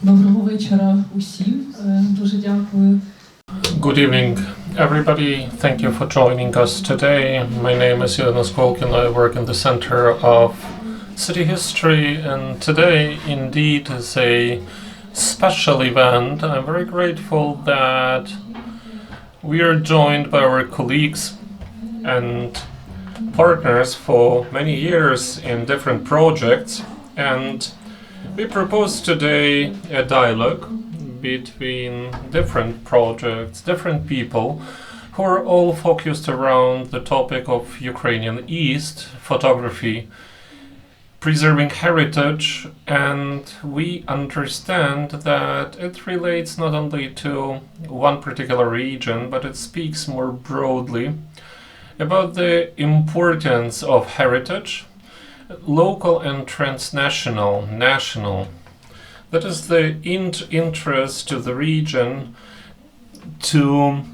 Доброго вечора усім. Дуже дякую. Good evening, everybody. Thank you for joining us today. My name is Jonas Kolkin. I work in the Center of City History, and today indeed is a special event. I'm very grateful that we are joined by our colleagues and partners for many years in different projects, and we propose today a dialogue between different projects, different people who are all focused around the topic of Ukrainian East, photography, preserving heritage, and we understand that it relates not only to one particular region, but it speaks more broadly about the importance of heritage, local and transnational, national. That is the interest to the region, to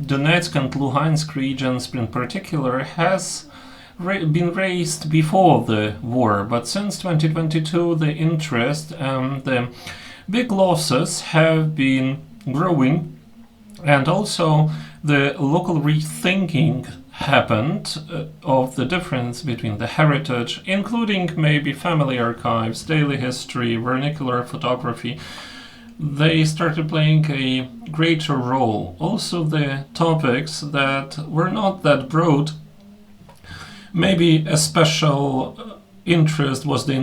Donetsk and Luhansk regions in particular, has been raised before the war, but since 2022 the interest and the big losses have been growing, and also the local rethinking happened of the difference between the heritage, including maybe family archives, daily history, vernacular photography. They started playing a greater role. Also the topics that were not that broad, maybe a special interest was the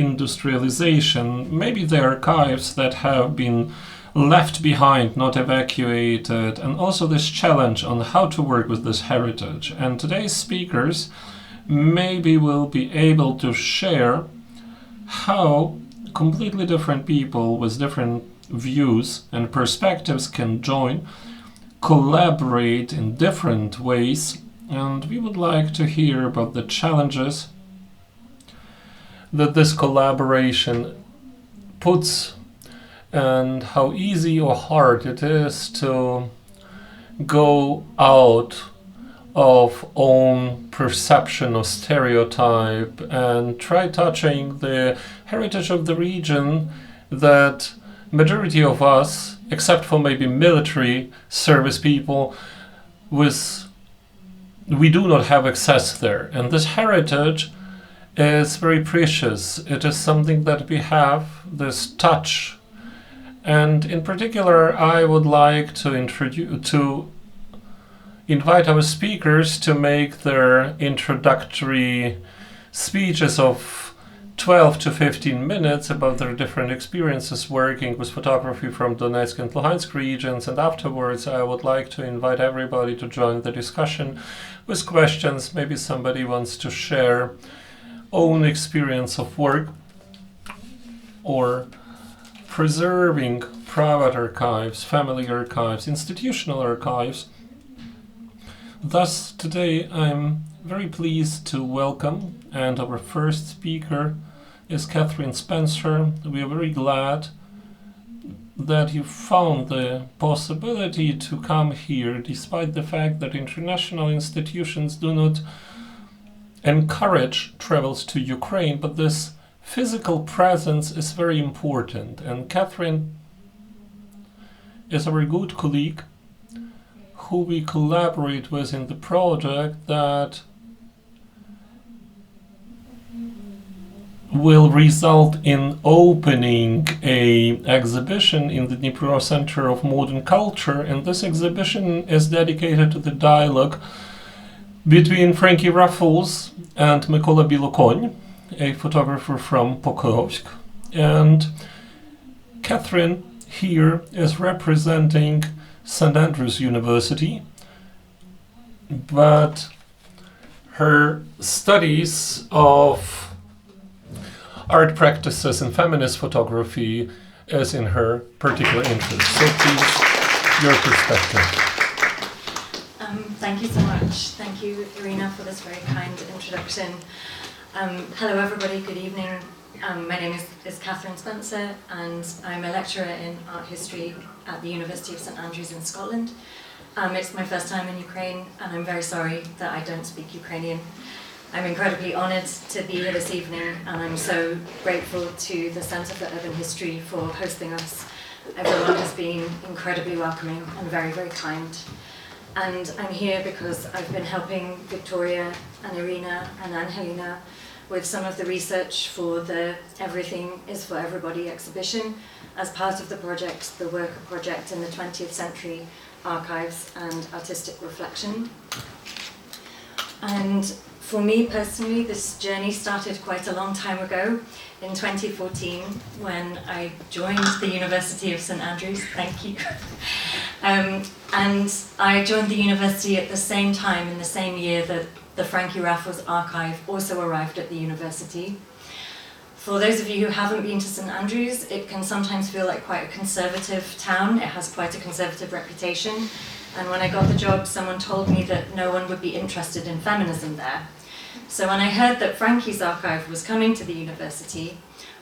industrialization, maybe the archives that have been left behind, not evacuated, and also this challenge on how to work with this heritage. And today's speakers maybe will be able to share how completely different people with different views and perspectives can join, collaborate in different ways, and we would like to hear about the challenges that this collaboration puts, and how easy or hard it is to go out of own perception or stereotype and try touching the heritage of the region that majority of us, except for maybe military service people, we do not have access there. And this heritage is very precious. It is something that we have, this touch. And in particular, I would like to invite our speakers to make their introductory speeches of 12 to 15 minutes about their different experiences working with photography from Donetsk and Luhansk regions. And afterwards, I would like to invite everybody to join the discussion with questions. Maybe somebody wants to share own experience of work or preserving private archives, family archives, institutional archives. Thus, today I'm very pleased to welcome, and our first speaker is Catherine Spencer. We are very glad that you found the possibility to come here, despite the fact that international institutions do not encourage travels to Ukraine, but this physical presence is very important. And Catherine is a very good colleague who we collaborate with in the project that will result in opening an exhibition in the Dnipro Center of Modern Culture. And this exhibition is dedicated to the dialogue between Franki Raffles and Mykola Bilokon, a photographer from Pokrovsk. And Catherine here is representing St. Andrews University, but her studies of art practices and feminist photography is in her particular interest. So please, your perspective. Thank you so much. Thank you, Irina, for this very kind introduction. Hello everybody, good evening. My name is Catherine Spencer, and I'm a lecturer in art history at the University of St. Andrews in Scotland. It's my first time in Ukraine, and I'm very sorry that I don't speak Ukrainian. I'm incredibly honoured to be here this evening, and I'm so grateful to the Centre for Urban History for hosting us. Everyone has been incredibly welcoming and very, very kind. And I'm here because I've been helping Victoria and Irina and Angelina with some of the research for the Everything is for Everybody exhibition as part of the project, the Worker Project in the 20th Century Archives and Artistic Reflection. And for me personally, this journey started quite a long time ago, in 2014, when I joined the University of St Andrews, thank you. And I joined the university at the same time, in the same year that the Franki Raffles archive also arrived at the university. For those of you who haven't been to St Andrews, it can sometimes feel like quite a conservative town. It has quite a conservative reputation. And when I got the job, someone told me that no one would be interested in feminism there. So when I heard that Franki's archive was coming to the university,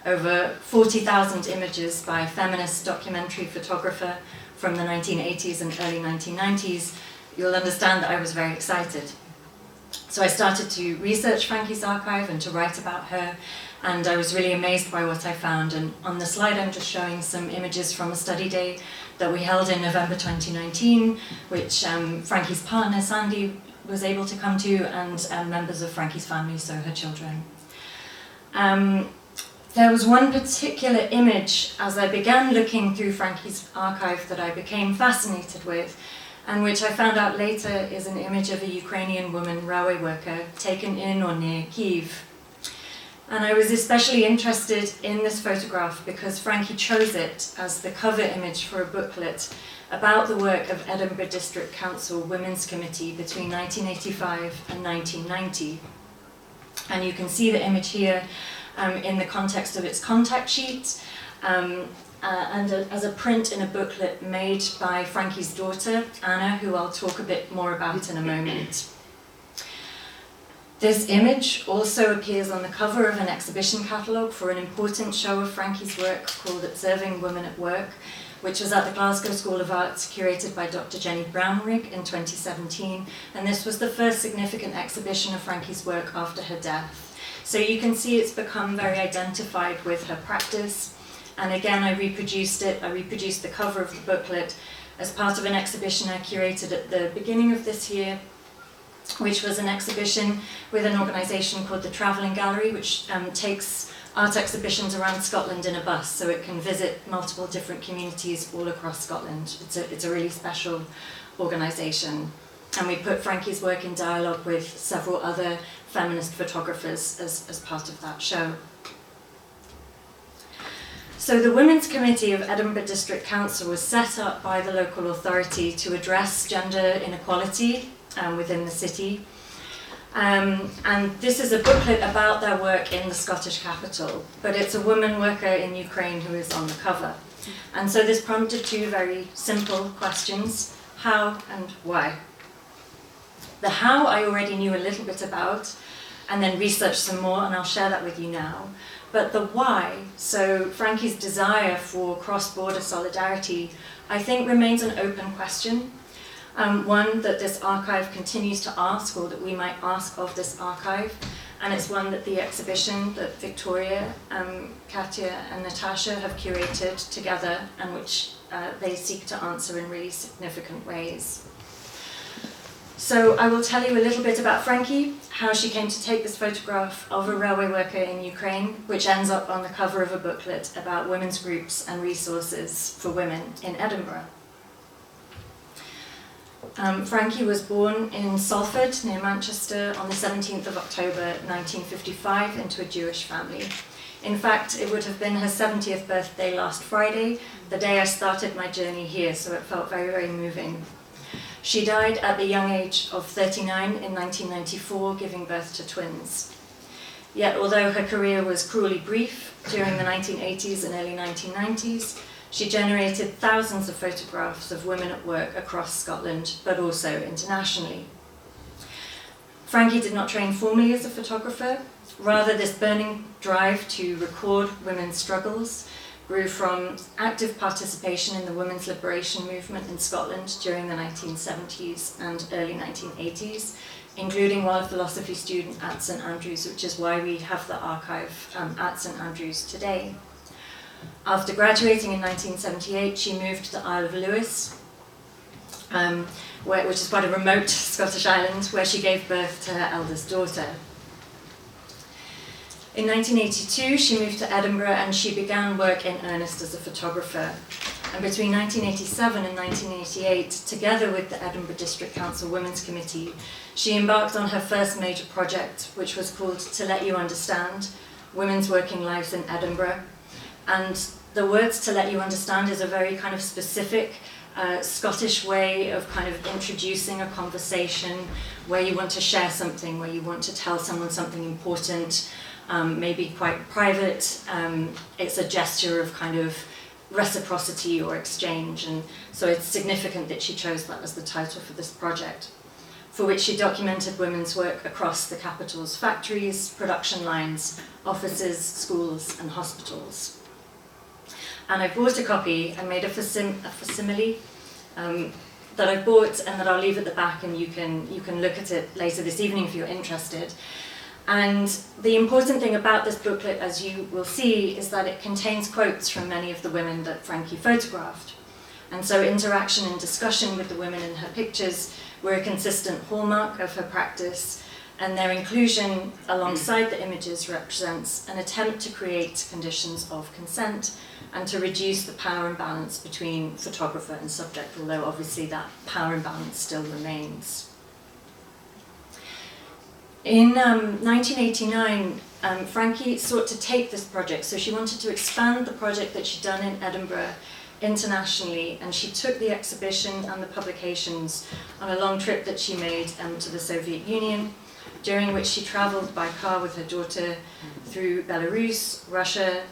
over 40,000 images by a feminist documentary photographer from the 1980s and early 1990s, you'll understand that I was very excited. So I started to research Franki's archive and to write about her, and I was really amazed by what I found. And on the slide I'm just showing some images from a study day that we held in November 2019, which Franki's partner Sandy was able to come to, and members of Franki's family, so her children. There was one particular image as I began looking through Franki's archive that I became fascinated with, and which I found out later is an image of a Ukrainian woman railway worker taken in or near Kyiv. And I was especially interested in this photograph because Franki chose it as the cover image for a booklet about the work of Edinburgh District Council Women's Committee between 1985 and 1990. And you can see the image here in the context of its contact sheet and as a print in a booklet made by Franki's daughter, Anna, who I'll talk a bit more about in a moment. This image also appears on the cover of an exhibition catalogue for an important show of Franki's work called Observing Women at Work, which was at the Glasgow School of Arts, curated by Dr. Jenny Brownrigg in 2017, and this was the first significant exhibition of Franki's work after her death. So you can see it's become very identified with her practice, and again I reproduced the cover of the booklet as part of an exhibition I curated at the beginning of this year, which was an exhibition with an organisation called the Travelling Gallery, which takes art exhibitions around Scotland in a bus, so it can visit multiple different communities all across Scotland. It's a really special organisation. And we put Franki's work in dialogue with several other feminist photographers as part of that show. So the Women's Committee of Edinburgh District Council was set up by the local authority to address gender inequality within the city. And this is a booklet about their work in the Scottish capital, but it's a woman worker in Ukraine who is on the cover. And so this prompted two very simple questions: how and why? The how I already knew a little bit about, and then researched some more, and I'll share that with you now. But the why, so Franki's desire for cross-border solidarity, I think remains an open question. One that this archive continues to ask, or that we might ask of this archive, and it's one that the exhibition that Victoria, Katya and Natasha have curated together, and which they seek to answer in really significant ways. So I will tell you a little bit about Franki, how she came to take this photograph of a railway worker in Ukraine, which ends up on the cover of a booklet about women's groups and resources for women in Edinburgh. Franki was born in Salford, near Manchester, on the 17th of October 1955 into a Jewish family. In fact, it would have been her 70th birthday last Friday, the day I started my journey here, so it felt very, very moving. She died at the young age of 39 in 1994, giving birth to twins. Yet, although her career was cruelly brief during the 1980s and early 1990s, she generated thousands of photographs of women at work across Scotland, but also internationally. Franki did not train formally as a photographer. Rather, this burning drive to record women's struggles grew from active participation in the women's liberation movement in Scotland during the 1970s and early 1980s, including while a philosophy student at St Andrews, which is why we have the archive at St Andrews today. After graduating in 1978, she moved to the Isle of Lewis, which is quite a remote Scottish island, where she gave birth to her eldest daughter. In 1982, she moved to Edinburgh and she began work in earnest as a photographer. And between 1987 and 1988, together with the Edinburgh District Council Women's Committee, she embarked on her first major project, which was called To Let You Understand, Women's Working Lives in Edinburgh. And the words "to let you understand" is a very kind of specific Scottish way of kind of introducing a conversation where you want to share something, where you want to tell someone something important, maybe quite private. It's a gesture of kind of reciprocity or exchange, and so it's significant that she chose that as the title for this project, for which she documented women's work across the capital's factories, production lines, offices, schools and hospitals. And I bought a copy and made a facsimile that I bought and that I'll leave at the back, and you can look at it later this evening if you're interested. And the important thing about this booklet, as you will see, is that it contains quotes from many of the women that Franki photographed. And so interaction and discussion with the women in her pictures were a consistent hallmark of her practice, and their inclusion alongside the images represents an attempt to create conditions of consent and to reduce the power imbalance between photographer and subject, although obviously that power imbalance still remains. In 1989, Franki sought to take this project, so she wanted to expand the project that she'd done in Edinburgh internationally, and she took the exhibition and the publications on a long trip that she made to the Soviet Union, during which she travelled by car with her daughter through Belarus, Russia,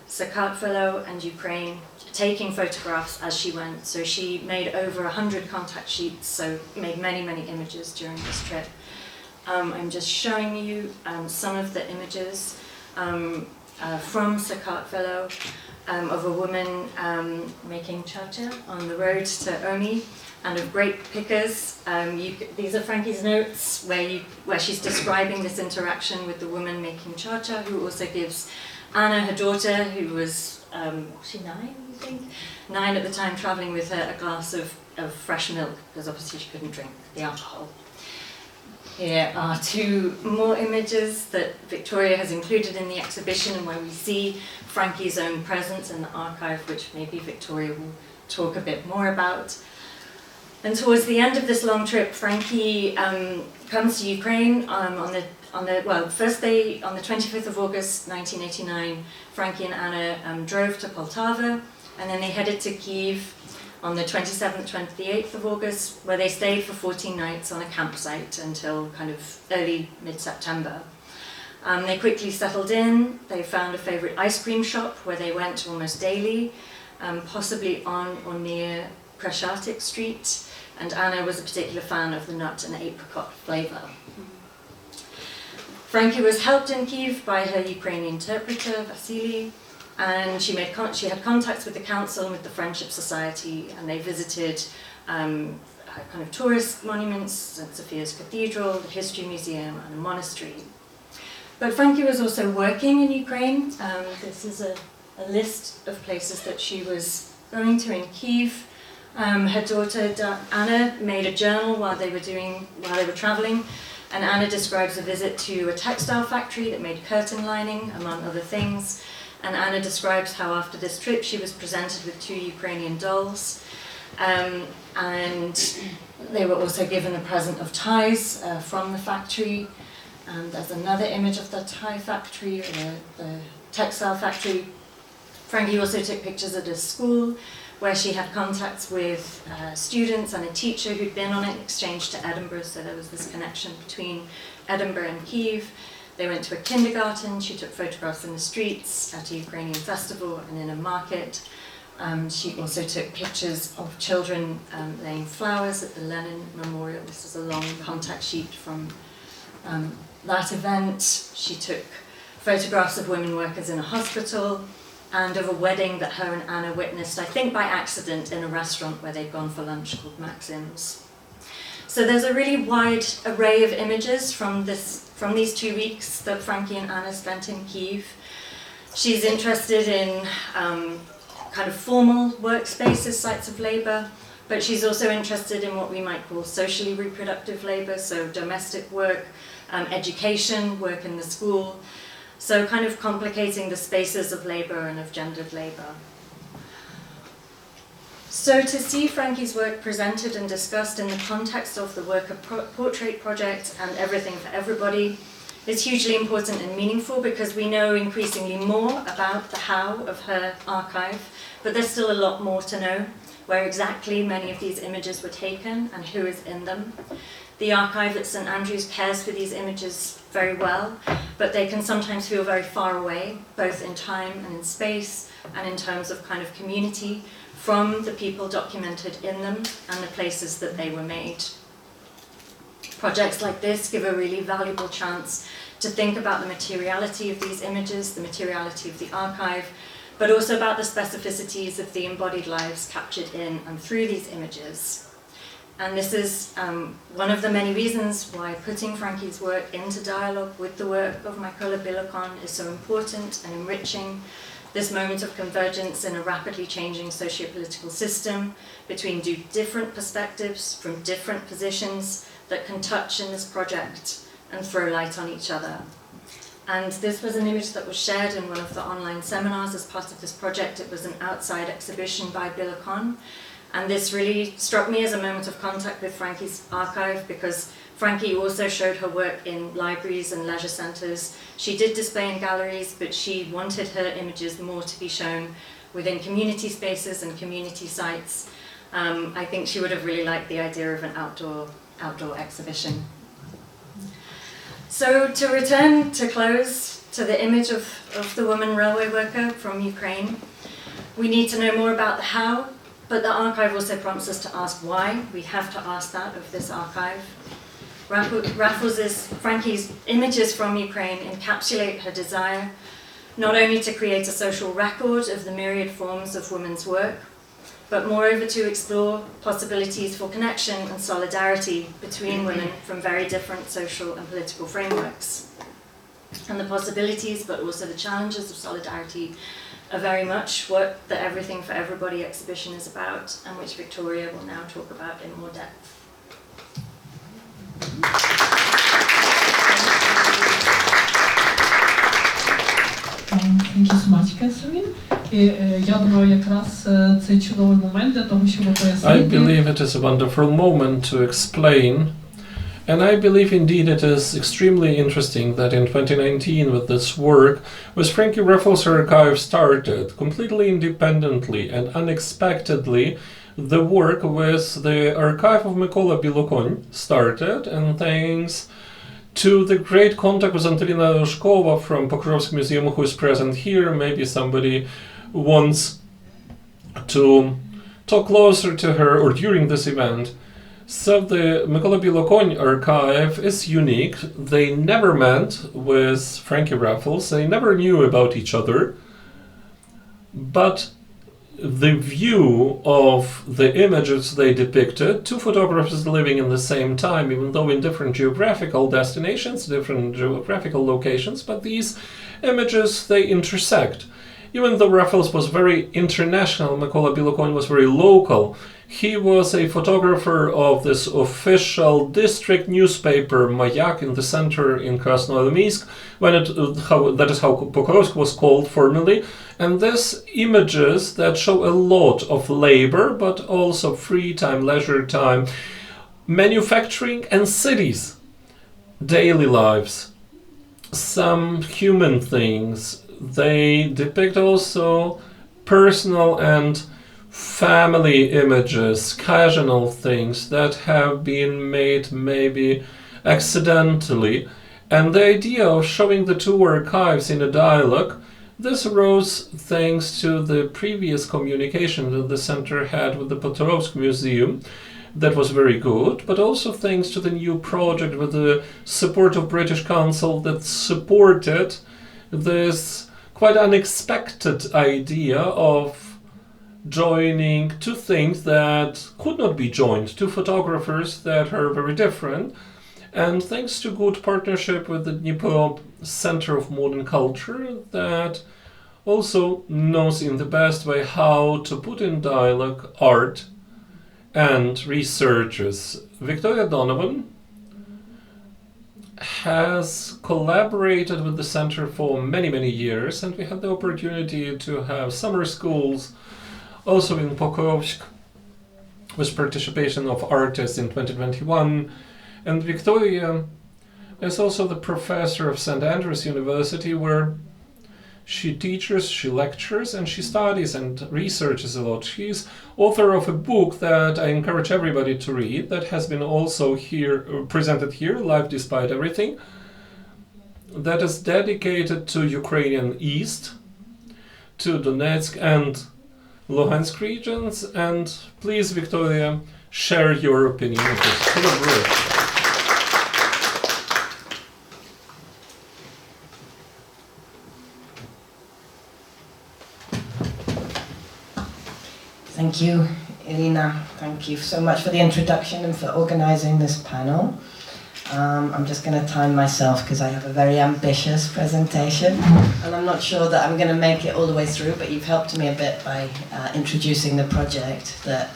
Sakartvelo and Ukraine, taking photographs as she went. So she made over 100 contact sheets, so made many, many images during this trip. I'm just showing you some of the images from Sakartvelo of a woman making cha-cha on the road to Omi, and of great pickers. These are Franki's notes where she's describing this interaction with the woman making cha-cha, who also gives Anna, her daughter, who was, she 9, I think? 9 at the time, travelling with her, a glass of fresh milk, because obviously she couldn't drink the alcohol. Here are 2 more images that Victoria has included in the exhibition, and where we see Franki's own presence in the archive, which maybe Victoria will talk a bit more about. And towards the end of this long trip, Franki comes to Ukraine on the first day, on the 25th of August 1989. Franki and Anna drove to Poltava, and then they headed to Kyiv on the 27th, 28th of August, where they stayed for 14 nights on a campsite until kind of early mid-September. They quickly settled in. They found a favourite ice cream shop where they went almost daily, possibly on or near Kreshatik Street, and Anna was a particular fan of the nut and apricot flavour. Franki was helped in Kyiv by her Ukrainian interpreter, Vasily, and she had contacts with the council and with the Friendship Society, and they visited kind of tourist monuments, St. Sophia's Cathedral, the History Museum, and a monastery. But Franki was also working in Ukraine. This is a list of places that she was going to in Kyiv. Her daughter Anna made a journal while they were traveling, and Anna describes a visit to a textile factory that made curtain lining, among other things. And Anna describes how after this trip she was presented with 2 Ukrainian dolls, and they were also given a present of ties from the factory. And there's another image of the tie factory, the textile factory. Franki also took pictures at a school where she had contacts with students and a teacher who'd been on an exchange to Edinburgh, so there was this connection between Edinburgh and Kyiv. They went to a kindergarten. She took photographs in the streets, at a Ukrainian festival and in a market. She also took pictures of children laying flowers at the Lenin Memorial. This is a long contact sheet from that event. She took photographs of women workers in a hospital, and of a wedding that her and Anna witnessed, I think by accident, in a restaurant where they'd gone for lunch called Maxim's. So there's a really wide array of images from these 2 weeks that Franki and Anna spent in Kyiv. She's interested in kind of formal workspaces, sites of labour, but she's also interested in what we might call socially reproductive labour, so domestic work, education, work in the school, so kind of complicating the spaces of labour and of gendered labour. So to see Franki's work presented and discussed in the context of the Worker Portrait Project and Everything for Everybody is hugely important and meaningful, because we know increasingly more about the how of her archive, but there's still a lot more to know, where exactly many of these images were taken and who is in them. The archive at St Andrews cares for these images very well, but they can sometimes feel very far away, both in time and in space, and in terms of kind of community, from the people documented in them and the places that they were made. Projects like this give a really valuable chance to think about the materiality of these images, the materiality of the archive, but also about the specificities of the embodied lives captured in and through these images. And this is one of the many reasons why putting Franki's work into dialogue with the work of Mykola Bilokon is so important and enriching, this moment of convergence in a rapidly changing socio-political system between two different perspectives from different positions that can touch in this project and throw light on each other. And this was an image that was shared in one of the online seminars as part of this project. It was an outside exhibition by Bilokon. And this really struck me as a moment of contact with Franki's archive, because Franki also showed her work in libraries and leisure centres. She did display in galleries, but she wanted her images more to be shown within community spaces and community sites. I think she would have really liked the idea of an outdoor exhibition. So to return to close to the image of the woman railway worker from Ukraine, we need to know more about the how, but the archive also prompts us to ask why. We have to ask that of this archive. Raffles' Franki's images from Ukraine encapsulate her desire not only to create a social record of the myriad forms of women's work, but moreover to explore possibilities for connection and solidarity between women from very different social and political frameworks. And the possibilities, but also the challenges of solidarity, are very much what the Everything for Everybody exhibition is about, and which Victoria will now talk about in more depth. Thank you so much, Catherine. Я думаю, якраз це чудовий момент для того, щоб пояснити. I believe it is a wonderful moment to explain, and I believe indeed it is extremely interesting that in 2019 with this work, with Franki Raffles archive started completely independently and unexpectedly. The work with the archive of Mykola Bilokon started, and thanks to the great contact with Antonina Rushkova from Pokrovsk Museum, who is present here. Maybe somebody wants to talk closer to her or during this event. So the Mykola Bilokon archive is unique. They never met with Franki Raffles. They never knew about each other. But the view of the images they depicted, two photographers living in the same time, even though in different geographical destinations, different geographical locations, but these images, they intersect. Even though Raffles was very international, Mykola Bilokon was very local. He was a photographer of this official district newspaper Mayak in the center in Krasnoyarsk, that is how Pokrovsk was called formerly. And these images that show a lot of labor, but also free time, leisure time, manufacturing and cities, daily lives, some human things. They depict also personal and family images, casual things that have been made maybe accidentally. And the idea of showing the two archives in a dialogue, this arose thanks to the previous communication that the center had with the Pokrovsk Museum. That was very good, but also thanks to the new project with the support of British Council that supported this quite unexpected idea of joining two things that could not be joined, two photographers that are very different. And thanks to good partnership with the Dnipro Center of Modern Culture that also knows in the best way how to put in dialogue art and researchers. Victoria Donovan has collaborated with the center for many, many years, and we had the opportunity to have summer schools also in Pokrovsk with participation of artists in 2021. And Victoria is also the professor of St. Andrews University, where she teaches, she lectures, and she studies and researches a lot. She's author of a book that I encourage everybody to read, that has been also here presented here, Life Despite Everything, that is dedicated to Ukrainian East, to Donetsk and Luhansk regions. And please, Victoria, share your opinion of this collaboration. Thank you, Irina. Thank you so much for the introduction and for organizing this panel. I'm just going to time myself because I have a very ambitious presentation, and I'm not sure that I'm going to make it all the way through, but you've helped me a bit by introducing the project that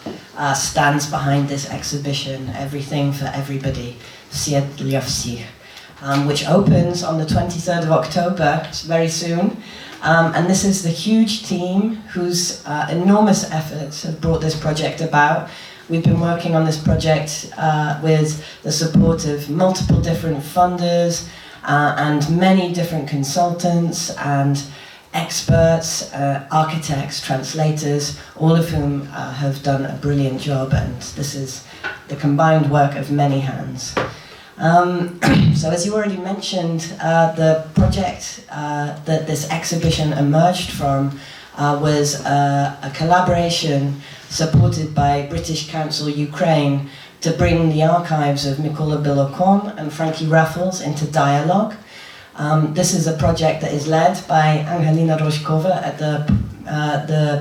stands behind this exhibition, Everything for Everybody, Все для всех, which opens on the 23rd of October, very soon. And this is the huge team whose enormous efforts have brought this project about. We've been working on this project with the support of multiple different funders and many different consultants and experts, architects, translators, all of whom have done a brilliant job, and this is the combined work of many hands. So as you already mentioned, the project that this exhibition emerged from was a collaboration supported by British Council Ukraine to bring the archives of Mykola Bilokon and Franki Raffles into dialogue. This is a project that is led by Angelina Rožkova at the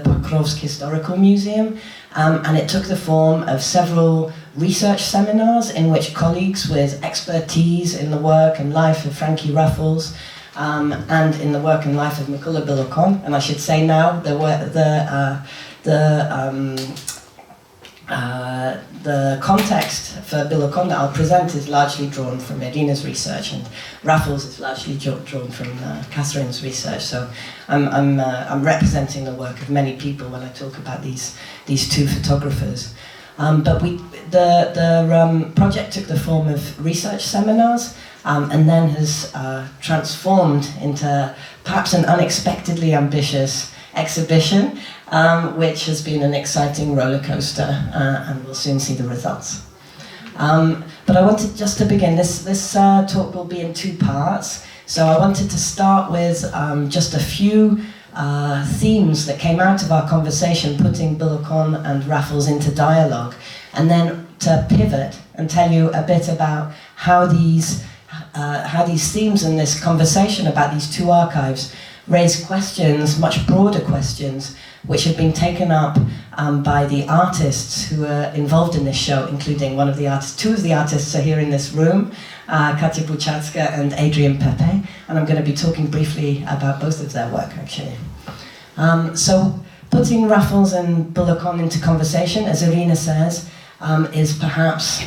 Pokrovsk Historical Museum, and it took the form of several research seminars in which colleagues with expertise in the work and life of Franki Raffles and in the work and life of Mykola Bilokon, and I should say now the context for Bilokon that I'll present is largely drawn from Irina's research, and Raffles is largely drawn from Catherine's research. So I'm representing the work of many people when I talk about these two photographers. But the project took the form of research seminars and then has transformed into perhaps an unexpectedly ambitious exhibition, which has been an exciting roller coaster, and we'll soon see the results. But I wanted just to begin, this talk will be in two parts. So I wanted to start with just a few themes that came out of our conversation, putting Bilokon and Raffles into dialogue, and then to pivot and tell you a bit about how these themes in this conversation about these two archives raise questions, much broader questions, which have been taken up by the artists who are involved in this show, including two of the artists are here in this room, Katia Buchatska and Adrian Pepe, and I'm going to be talking briefly about both of their work, actually. So putting Raffles and Bilokon into conversation, as Irina says, is perhaps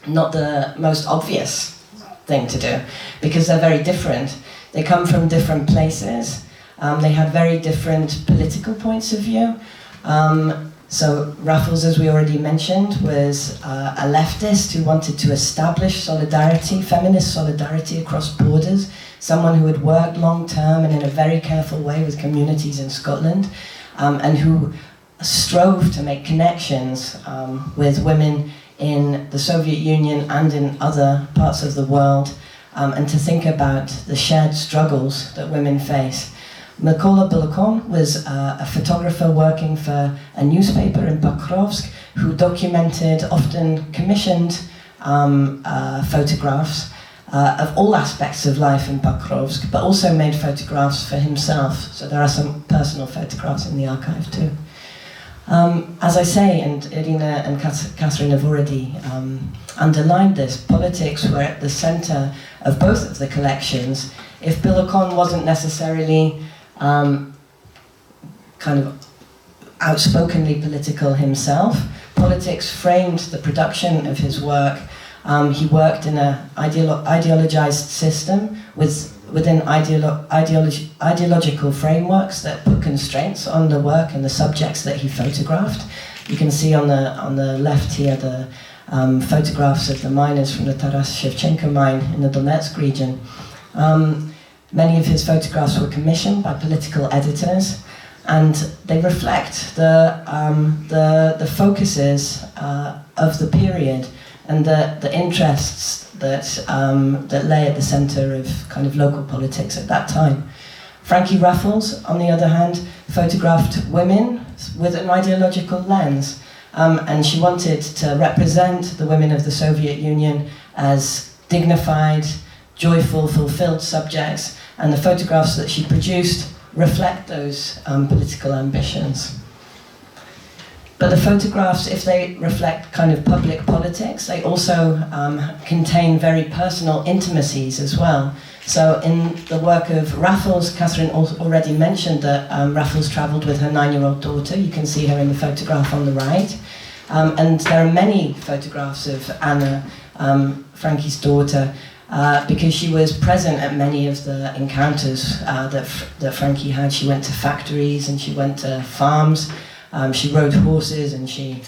not the most obvious thing to do, because they're very different. They come from different places. They had very different political points of view. So Raffles, as we already mentioned, was a leftist who wanted to establish solidarity, feminist solidarity across borders, someone who had worked long-term and in a very careful way with communities in Scotland, and who strove to make connections with women in the Soviet Union and in other parts of the world, and to think about the shared struggles that women face. Mykola Bilokon was a photographer working for a newspaper in Pokrovsk who documented, often commissioned photographs of all aspects of life in Pokrovsk, but also made photographs for himself. So there are some personal photographs in the archive too. As I say, and Irina and Catherine have already underlined this, politics were at the center of both of the collections. If Bilokon wasn't necessarily kind of outspokenly political himself, politics framed the production of his work. He worked in an ideologized system within ideological frameworks that put constraints on the work and the subjects that he photographed. You can see on the left here the photographs of the miners from the Taras Shevchenko mine in the Donetsk region. Many of his photographs were commissioned by political editors, and they reflect the focuses of the period and the interests that lay at the center of kind of local politics at that time. Franki Raffles, on the other hand, photographed women with an ideological lens, and she wanted to represent the women of the Soviet Union as dignified, joyful, fulfilled subjects, and the photographs that she produced reflect those political ambitions. But the photographs, if they reflect kind of public politics, they also contain very personal intimacies as well. So in the work of Raffles, Catherine already mentioned that Raffles travelled with her 9-year-old daughter. You can see her in the photograph on the right. And there are many photographs of Anna, Franki's daughter, because she was present at many of the encounters that Franki had. She went to factories and she went to farms. She rode horses and she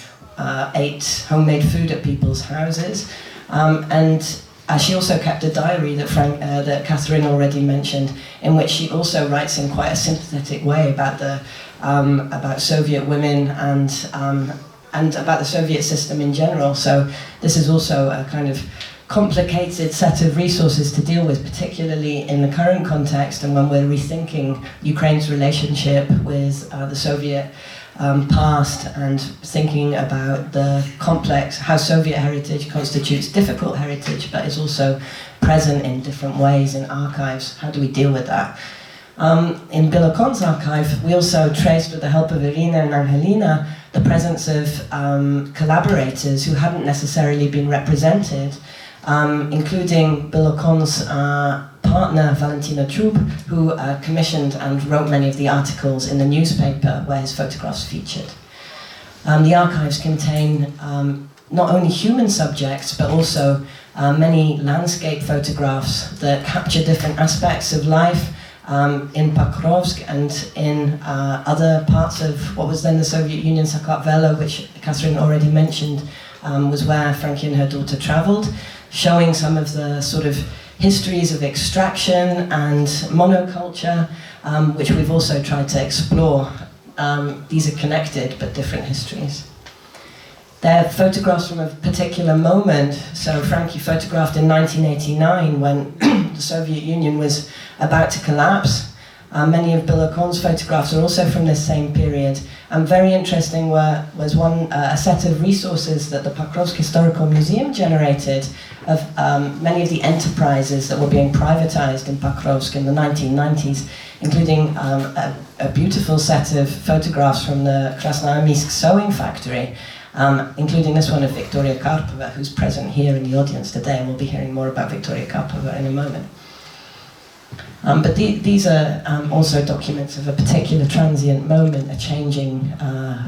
ate homemade food at people's houses. And she also kept a diary that Catherine already mentioned, in which she also writes in quite a sympathetic way about Soviet women and about the Soviet system in general. So this is also a kind of complicated set of resources to deal with, particularly in the current context and when we're rethinking Ukraine's relationship with the Soviet past and thinking about the complex, how Soviet heritage constitutes difficult heritage but is also present in different ways in archives. How do we deal with that? In Bilokon's archive, we also traced, with the help of Irina and Angelina, the presence of collaborators who hadn't necessarily been represented, including Bilokon's partner, Valentina Trub, who commissioned and wrote many of the articles in the newspaper where his photographs featured. The archives contain not only human subjects, but also many landscape photographs that capture different aspects of life in Pokrovsk and in other parts of what was then the Soviet Union, Sakartvelo, which Catherine already mentioned, was where Franki and her daughter travelled, showing some of the sort of histories of extraction and monoculture, which we've also tried to explore. These are connected but different histories. They're photographs from a particular moment. So Franki photographed in 1989 when the Soviet Union was about to collapse. Many of Bilokon's photographs are also from this same period. And very interesting was a set of resources that the Pokrovsk Historical Museum generated of many of the enterprises that were being privatized in Pokrovsk in the 1990s, including a beautiful set of photographs from the Krasnoarmeysk sewing factory, including this one of Victoria Karpova, who's present here in the audience today, and we'll be hearing more about Victoria Karpova in a moment. But these are also documents of a particular transient moment, a changing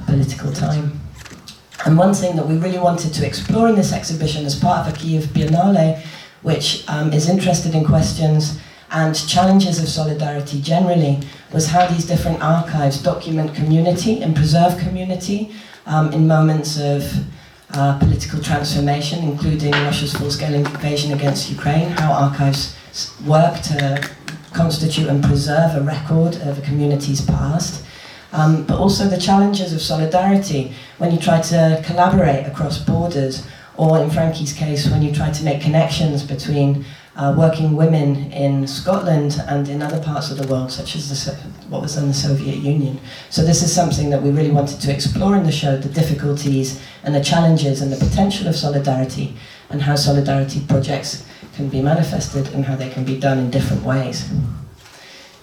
political time. And one thing that we really wanted to explore in this exhibition as part of a Kyiv Biennale, which is interested in questions and challenges of solidarity generally, was how these different archives document community and preserve community in moments of political transformation, including Russia's full-scale invasion against Ukraine, how archives work to constitute and preserve a record of a community's past, but also the challenges of solidarity when you try to collaborate across borders, or in Franki's case, when you try to make connections between working women in Scotland and in other parts of the world, such as what was then the Soviet Union. So this is something that we really wanted to explore in the show, the difficulties and the challenges and the potential of solidarity and how solidarity projects can be manifested and how they can be done in different ways.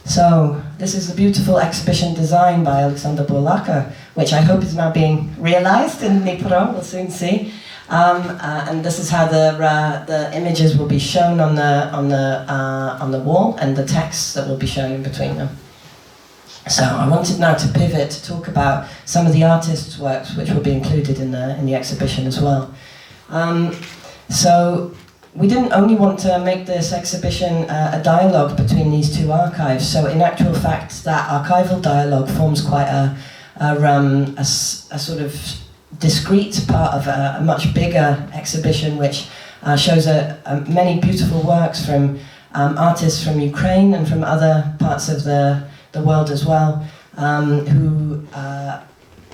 So this is a beautiful exhibition designed by Alexander Borlaka, which I hope is now being realized in Dnipro, we'll soon see. And this is how the images will be shown on the wall, and the texts that will be shown in between them. So I wanted now to pivot to talk about some of the artists' works which will be included in the exhibition as well. So we didn't only want to make this exhibition a dialogue between these two archives. So in actual fact, that archival dialogue forms quite a sort of discrete part of a much bigger exhibition, which shows many beautiful works from artists from Ukraine and from other parts of the world as well, who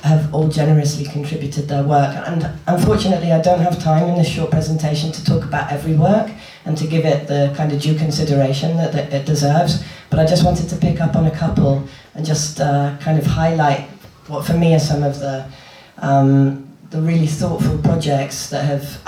have all generously contributed their work. And unfortunately, I don't have time in this short presentation to talk about every work and to give it the kind of due consideration that it deserves, but I just wanted to pick up on a couple and just kind of highlight what for me are some of the really thoughtful projects that have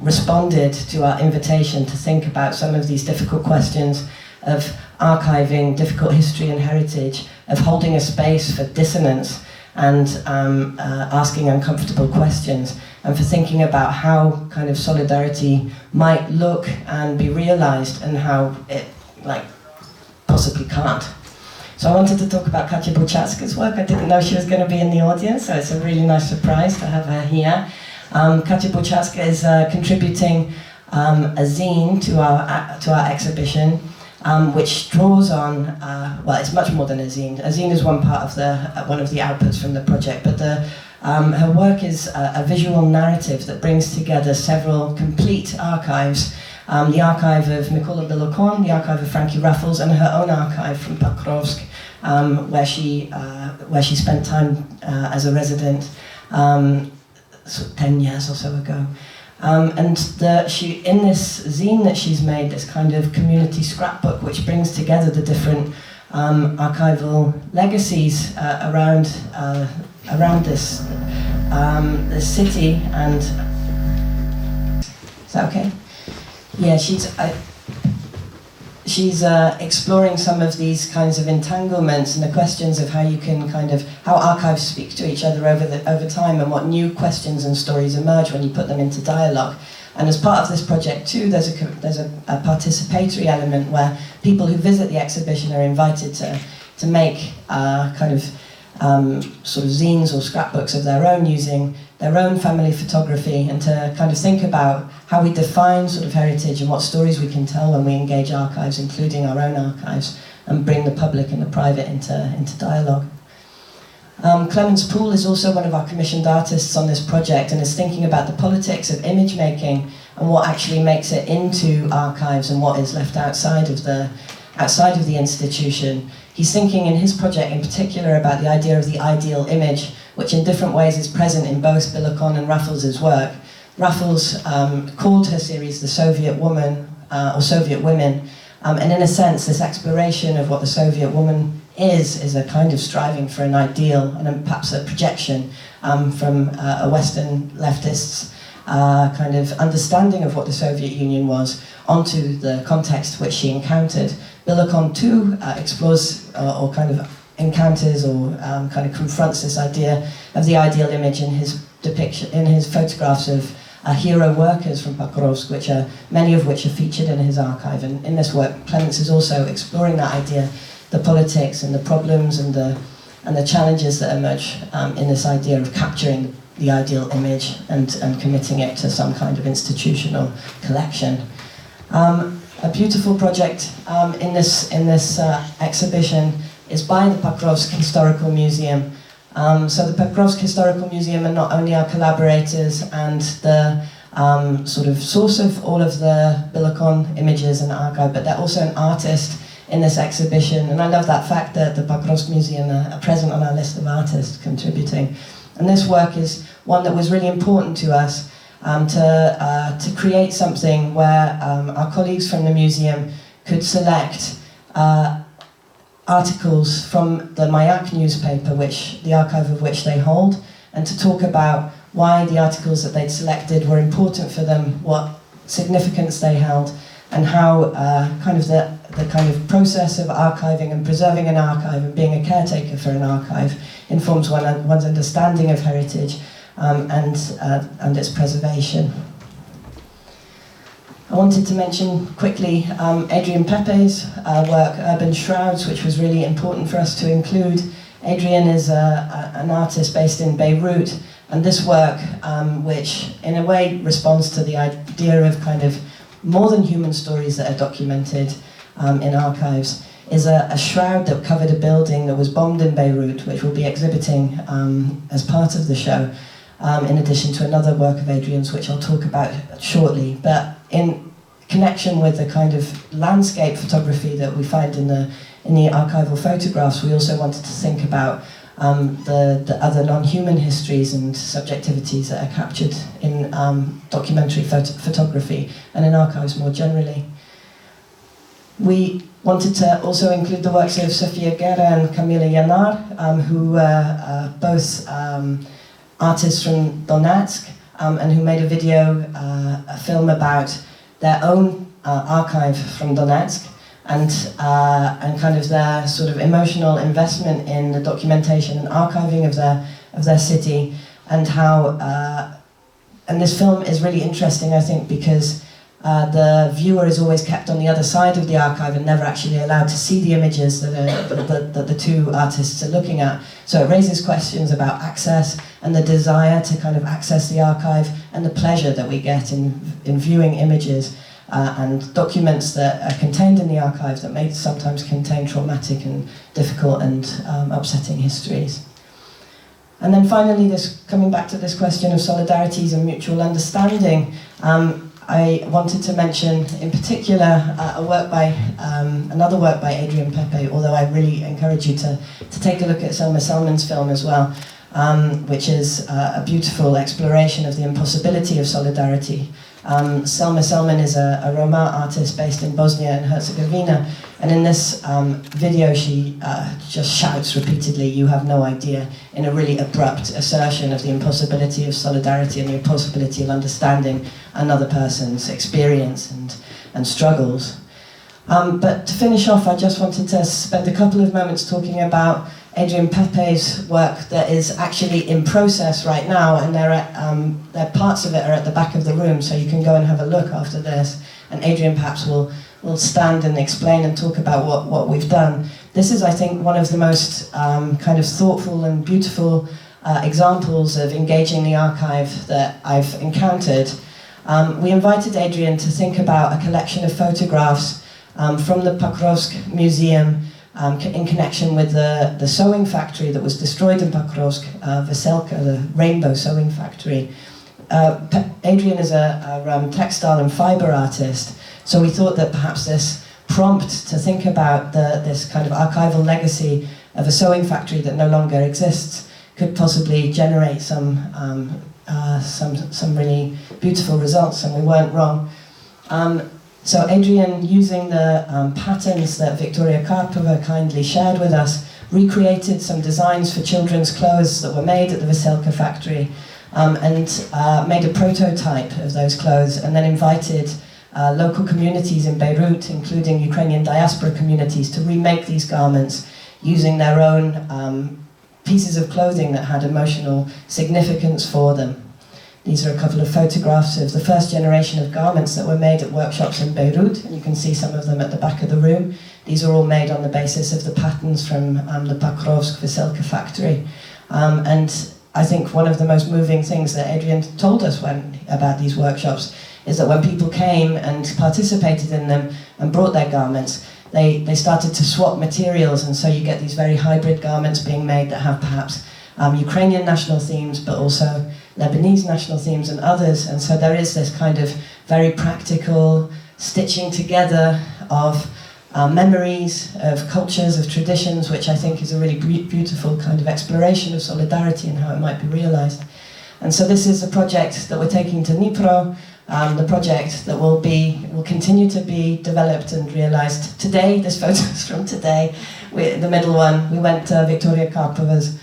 responded to our invitation to think about some of these difficult questions of archiving difficult history and heritage, of holding a space for dissonance and asking uncomfortable questions, and for thinking about how kind of solidarity might look and be realized and how it possibly can't. So I wanted to talk about Katya Buchatska's work. I didn't know she was going to be in the audience, so it's a really nice surprise to have her here. Katya Buchatska is contributing a zine to our exhibition, which draws on, well, it's much more than a zine. A zine is one part of one of the outputs from the project, but her work is a visual narrative that brings together several complete archives. The archive of Mykola Bilokon, the archive of Franki Raffles, and her own archive from Pokrovsk, where she spent time as a resident sort of 10 years or so ago. And in this zine that she's made, this kind of community scrapbook which brings together the different archival legacies around this city. And is that okay? Yeah, she's exploring some of these kinds of entanglements and the questions of how you can how archives speak to each other over time, and what new questions and stories emerge when you put them into dialogue. And as part of this project too, there's a participatory element where people who visit the exhibition are invited to make sort of zines or scrapbooks of their own, using their own family photography, and to kind of think about how we define sort of heritage and what stories we can tell when we engage archives, including our own archives, and bring the public and the private into dialogue. Clemens Poole is also one of our commissioned artists on this project, and is thinking about the politics of image making and what actually makes it into archives and what is left outside of the institution. He's thinking in his project in particular about the idea of the ideal image, which in different ways is present in both Bilokon and Raffles' work. Raffles called her series The Soviet Woman, or Soviet Women, and in a sense this exploration of what the Soviet woman is a kind of striving for an ideal, and perhaps a projection from a Western leftist's kind of understanding of what the Soviet Union was onto the context which she encountered. Bilokon too explores or kind of encounters or kind of confronts this idea of the ideal image in his depiction, in his photographs of hero workers from Pokrovsk, many of which are featured in his archive. And in this work, Clemens is also exploring that idea, the politics and the problems and the challenges that emerge in this idea of capturing the ideal image and committing it to some kind of institutional collection. A beautiful project in this exhibition is by the Pokrovsk Historical Museum. So the Pokrovsk Historical Museum are not only our collaborators and the sort of source of all of the Bilokon images and archive, but they're also an artist in this exhibition. And I love that fact that the Pokrovsk Museum are present on our list of artists contributing. And this work is one that was really important to us, to create something where our colleagues from the museum could select articles from the Mayak newspaper, the archive of which they hold, and to talk about why the articles that they'd selected were important for them, what significance they held, and how kind of the kind of process of archiving and preserving an archive and being a caretaker for an archive informs one's understanding of heritage and its preservation. I wanted to mention quickly Adrian Pepe's work, Urban Shrouds, which was really important for us to include. Adrian is an artist based in Beirut, and this work, which in a way responds to the idea of kind of more than human stories that are documented in archives, is a shroud that covered a building that was bombed in Beirut, which we'll be exhibiting as part of the show, in addition to another work of Adrian's, which I'll talk about shortly. But in connection with the kind of landscape photography that we find in the archival photographs, we also wanted to think about the other non-human histories and subjectivities that are captured in documentary photography and in archives more generally. We wanted to also include the works of Sofia Guerra and Kamila Yanar, who were both artists from Donetsk, and who made a video, a film about their own archive from Donetsk, and kind of their sort of emotional investment in the documentation and archiving of their city, and how and this film is really interesting, I think, because the viewer is always kept on the other side of the archive and never actually allowed to see the images that the two artists are looking at. So it raises questions about access and the desire to kind of access the archive, and the pleasure that we get in viewing images and documents that are contained in the archive that may sometimes contain traumatic and difficult and upsetting histories. And then finally, coming back to this question of solidarities and mutual understanding, I wanted to mention in particular another work by Adrian Pepe, although I really encourage you to take a look at Selma Selman's film as well, which is a beautiful exploration of the impossibility of solidarity. Selma Selman is a Roma artist based in Bosnia and Herzegovina, and in this video she just shouts repeatedly, "You have no idea," in a really abrupt assertion of the impossibility of solidarity and the impossibility of understanding another person's experience and struggles. But to finish off, I just wanted to spend a couple of moments talking about Adrian Pepe's work that is actually in process right now, and there parts of it are at the back of the room, so you can go and have a look after this, and Adrian perhaps will stand and explain and talk about what we've done. This is, I think, one of the most kind of thoughtful and beautiful examples of engaging the archive that I've encountered. We invited Adrian to think about a collection of photographs from the Pokrovsk Museum in connection with the sewing factory that was destroyed in Pokrovsk, Veselka, the rainbow sewing factory. Adrian is a textile and fibre artist, so we thought that perhaps this prompt to think about this kind of archival legacy of a sewing factory that no longer exists could possibly generate some really beautiful results, and we weren't wrong. So Adrian, using the patterns that Victoria Karpova kindly shared with us, recreated some designs for children's clothes that were made at the Veselka factory, and made a prototype of those clothes, and then invited local communities in Beirut, including Ukrainian diaspora communities, to remake these garments using their own pieces of clothing that had emotional significance for them. These are a couple of photographs of the first generation of garments that were made at workshops in Beirut, and you can see some of them at the back of the room. These are all made on the basis of the patterns from the Pokrovsk Veselka factory. And I think one of the most moving things that Adrian told us about these workshops is that when people came and participated in them and brought their garments, they started to swap materials, and so you get these very hybrid garments being made that have perhaps Ukrainian national themes, but also Lebanese national themes and others. And so there is this kind of very practical stitching together of memories, of cultures, of traditions, which I think is a really beautiful kind of exploration of solidarity and how it might be realized. And so this is a project that we're taking to Dnipro, the project that will continue to be developed and realized today. This photo is from today. The middle one, we went to Victoria Karpova's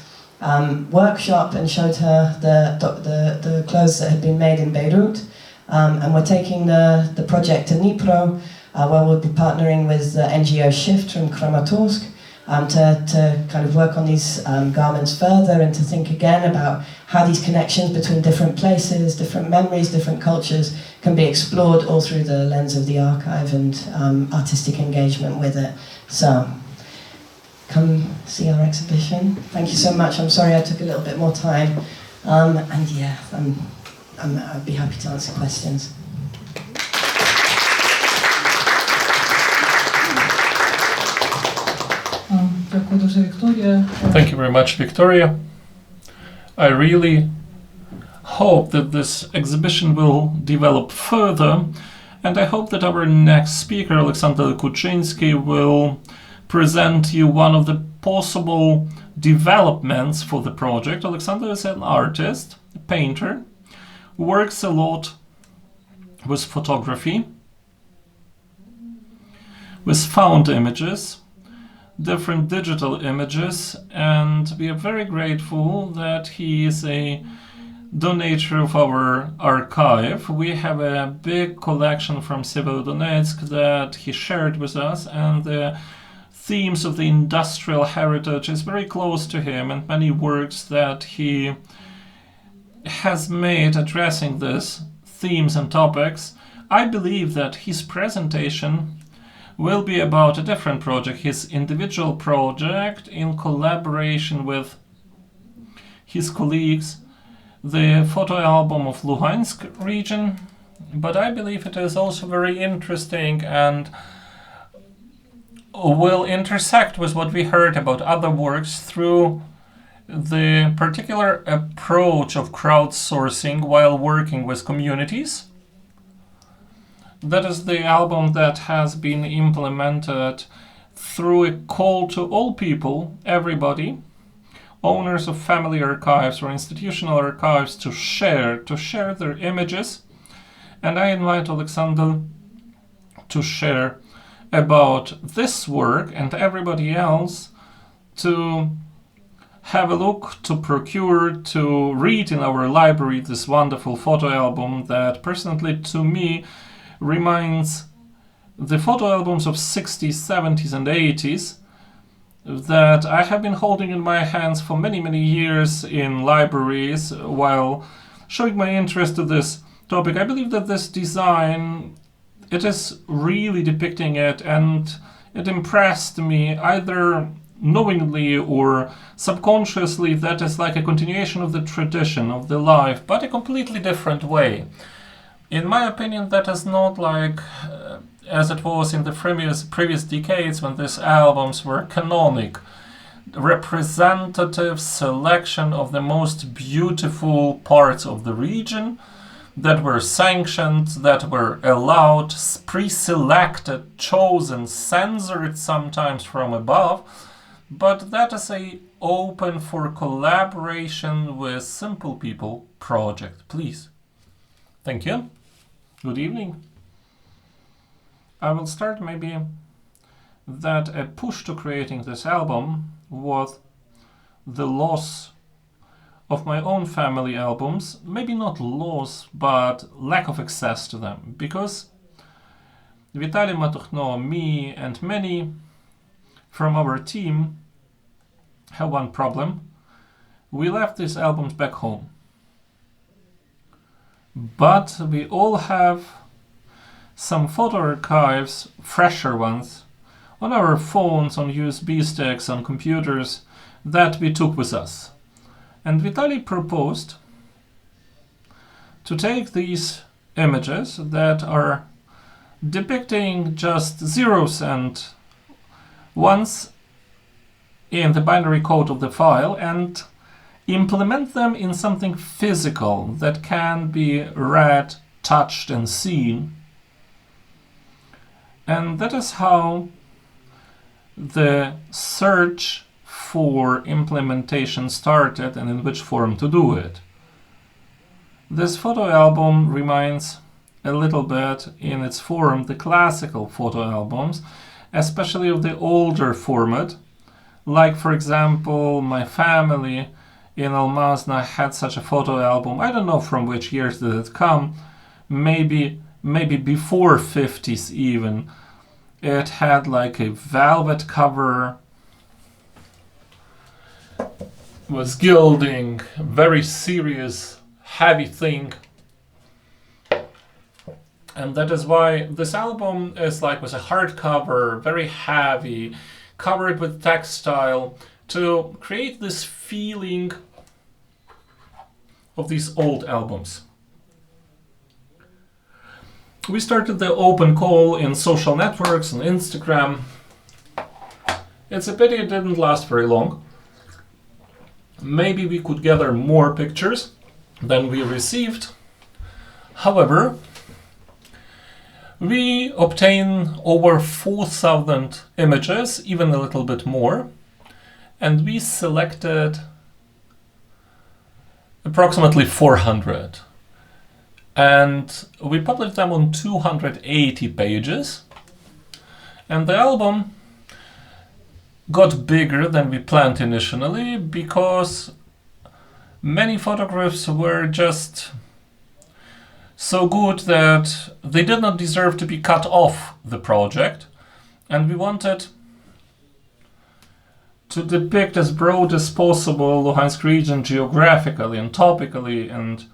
workshop and showed her the clothes that had been made in Beirut. And we're taking the project to Dnipro, where we'll be partnering with the NGO Shift from Kramatorsk to kind of work on these garments further and to think again about how these connections between different places, different memories, different cultures can be explored all through the lens of the archive and artistic engagement with it. So, come see our exhibition. Thank you so much. I'm sorry I took a little bit more time. And yeah, I'd be happy to answer questions. Дякую дуже, Вікторія. Thank you very much, Victoria. I really hope that this exhibition will develop further, and I hope that our next speaker, Alexander Kuczyński, will present you one of the possible developments for the project. Alexander is an artist, a painter, who works a lot with photography, with found images, different digital images, and we are very grateful that he is a donator of our archive. We have a big collection from Severodonetsk that he shared with us, and the themes of the industrial heritage is very close to him, and many works that he has made addressing these themes and topics. I believe that his presentation will be about a different project, his individual project in collaboration with his colleagues, the photo album of Luhansk region. But I believe it is also very interesting and will intersect with what we heard about other works through the particular approach of crowdsourcing while working with communities. That is the album that has been implemented through a call to all people, everybody, owners of family archives or institutional archives, to share their images. And I invite Alexander to share about this work and everybody else to have a look, to procure, to read in our library this wonderful photo album that personally to me reminds the photo albums of 60s, 70s and 80s that I have been holding in my hands for many years in libraries while showing my interest to this topic. I believe that this design, it is really depicting it, and it impressed me either knowingly or subconsciously. That is like a continuation of the tradition of the life, but a completely different way. In my opinion, that is not like as it was in the previous decades when these albums were canonic, representative selection of the most beautiful parts of the region that were sanctioned, that were allowed, pre-selected, chosen, censored sometimes from above, but that is a open for collaboration with simple people project. Please. Thank you. Good evening. I will start maybe that a push to creating this album was the loss of my own family albums. Maybe not loss, but lack of access to them. Because Vitaly Matukhno, me, and many from our team have one problem. We left these albums back home. But we all have some photo archives, fresher ones, on our phones, on USB sticks, on computers, that we took with us. And Vitaly proposed to take these images that are depicting just zeros and ones in the binary code of the file and implement them in something physical that can be read, touched, and seen. And that is how the search for implementation started and in which form to do it. This photo album reminds a little bit in its form the classical photo albums, especially of the older format, like for example my family in Almazna had such a photo album. I don't know from which years did it come. Maybe before 50s even. It had like a velvet cover, was gilding, very serious, heavy thing. And that is why this album is like with a hardcover, very heavy, covered with textile, to create this feeling of these old albums. We started the open call in social networks and Instagram. It's a pity it didn't last very long. Maybe we could gather more pictures than we received. However, we obtain over 4,000 images, even a little bit more, and we selected approximately 400. And we published them on 280 pages. And the album got bigger than we planned initially because many photographs were just so good that they did not deserve to be cut off the project. And we wanted to depict as broad as possible Luhansk region geographically and topically, and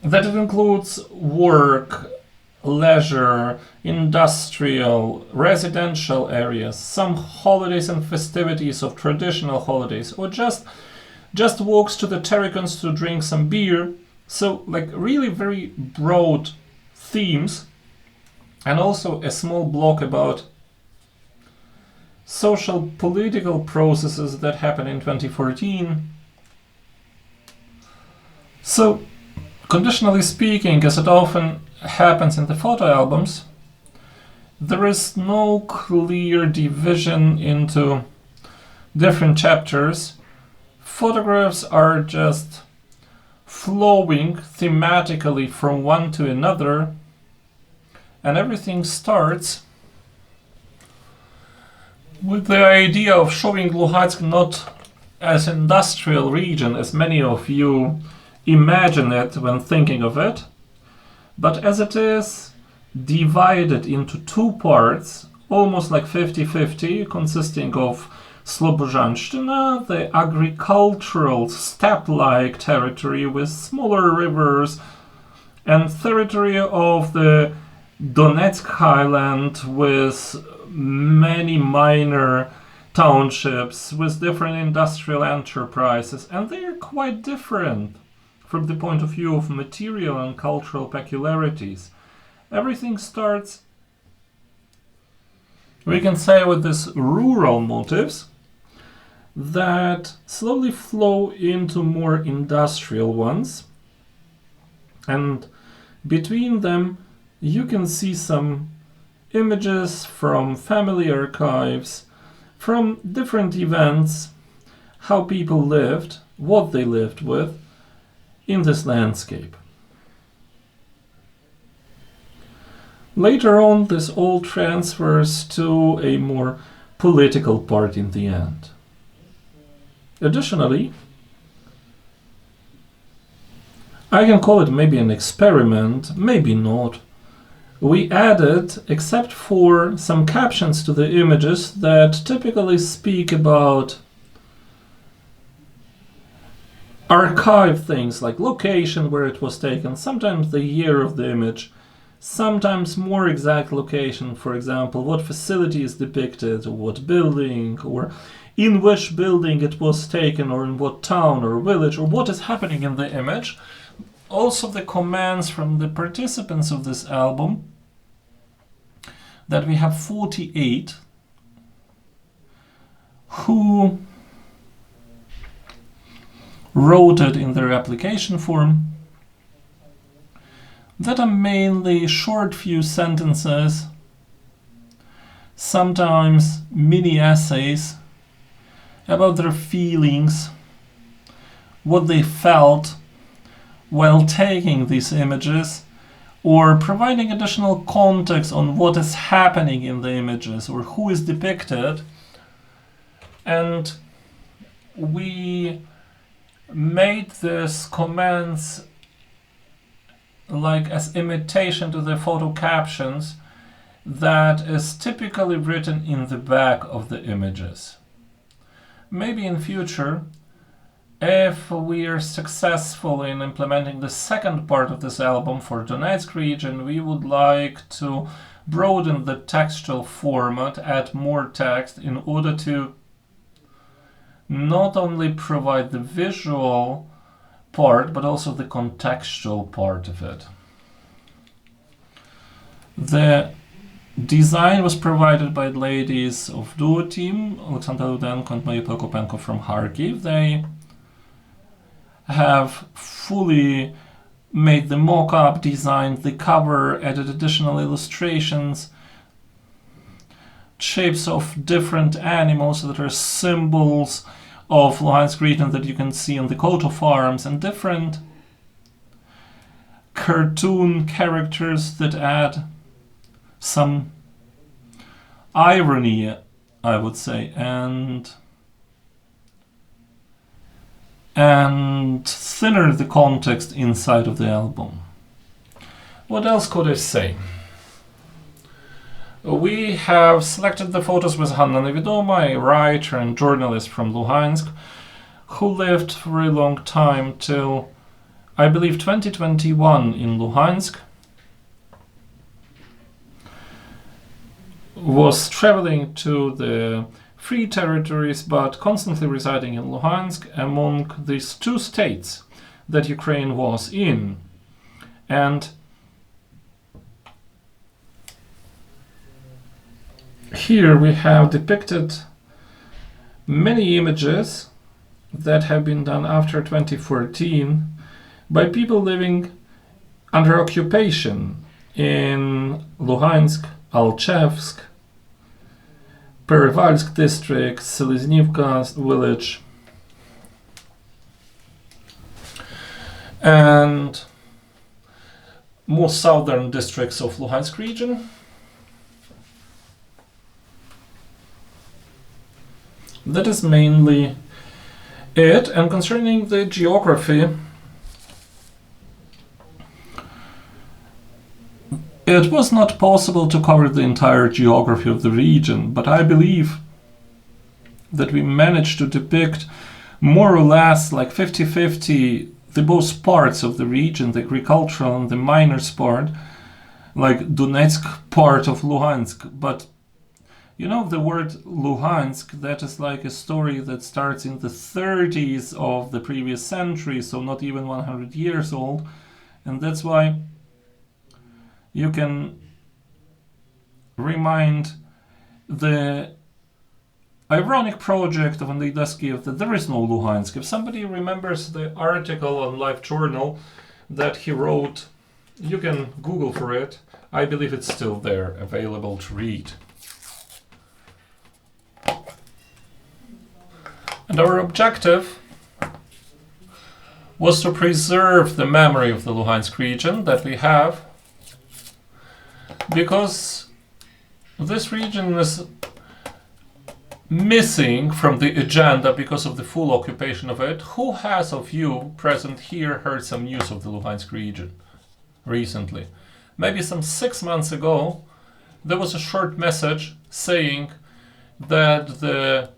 that it includes work, leisure, industrial, residential areas, some holidays and festivities of traditional holidays, or just walks to the terracons to drink some beer. So like really very broad themes, and also a small block about social political processes that happened in 2014. So, conditionally speaking, as it often happens in the photo albums, there is no clear division into different chapters. Photographs are just flowing thematically from one to another, and everything starts with the idea of showing Luhansk not as an industrial region, as many of you imagine it when thinking of it, but as it is divided into two parts, almost like 50-50, consisting of Slobozhanshtina, the agricultural steppe-like territory with smaller rivers, and territory of the Donetsk highland with many minor townships with different industrial enterprises, and they are quite different from the point of view of material and cultural peculiarities. Everything starts, we can say, with these rural motives that slowly flow into more industrial ones, and between them you can see some images from family archives, from different events, how people lived, what they lived with in this landscape. Later on, this all transfers to a more political part in the end. Additionally, I can call it maybe an experiment, maybe not. We added, except for some captions to the images that typically speak about archive things like location where it was taken, sometimes the year of the image, sometimes more exact location, for example, what facility is depicted, or what building, or in which building it was taken, or in what town or village, or what is happening in the image. Also the comments from the participants of this album, that we have 48 who wrote it in their application form, that are mainly short few sentences, sometimes mini essays about their feelings, what they felt while taking these images, or providing additional context on what is happening in the images or who is depicted. And we made these comments like as imitation to the photo captions that is typically written in the back of the images. Maybe in future, if we are successful in implementing the second part of this album for Donetsk region, we would like to broaden the textual format, add more text in order to not only provide the visual part, but also the contextual part of it. The design was provided by the ladies of Duo Team, Alexandra Rudenko and Maria Prokopenko from Kharkiv. They have fully made the mock-up, designed the cover, added additional illustrations, shapes of different animals that are symbols of Luhansk region that you can see on the coat of arms, and different cartoon characters that add some irony, I would say, and thinner the context inside of the album. What else could I say? We have selected the photos with Hanna Nevidoma, a writer and journalist from Luhansk, who lived for a long time till, I believe, 2021 in Luhansk. Was traveling to the free territories, but constantly residing in Luhansk among these two states that Ukraine was in. And here we have depicted many images that have been done after 2014 by people living under occupation in Luhansk, Alchevsk, Perevalsk district, Seleznivka village, and more southern districts of Luhansk region. That is mainly it. And concerning the geography, it was not possible to cover the entire geography of the region, but I believe that we managed to depict more or less like 50-50 the both parts of the region, the agricultural and the miners part, like Donetsk part of Luhansk. But you know, the word Luhansk, that is like a story that starts in the 30s of the previous century, so not even 100 years old, and that's why you can remind the ironic project of Andrei Daskiev that there is no Luhansk. If somebody remembers the article on Life Journal that he wrote, you can Google for it. I believe it's still there, available to read. And our objective was to preserve the memory of the Luhansk region that we have, because this region is missing from the agenda because of the full occupation of it. Who has of you present here heard some news of the Luhansk region recently? Maybe some 6 months ago, there was a short message saying that the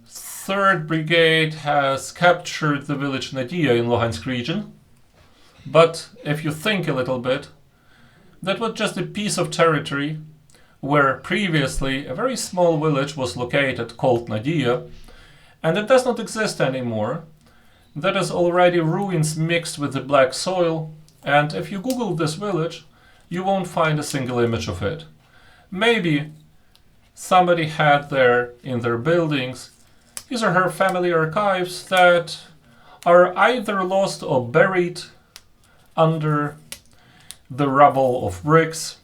3rd Brigade has captured the village Nadia in Luhansk region. But if you think a little bit, that was just a piece of territory where previously a very small village was located called Nadia, and it does not exist anymore. That is already ruins mixed with the black soil, and if you Google this village, you won't find a single image of it. Maybe somebody had there in their buildings his or her family archives that are either lost or buried under the rubble of bricks.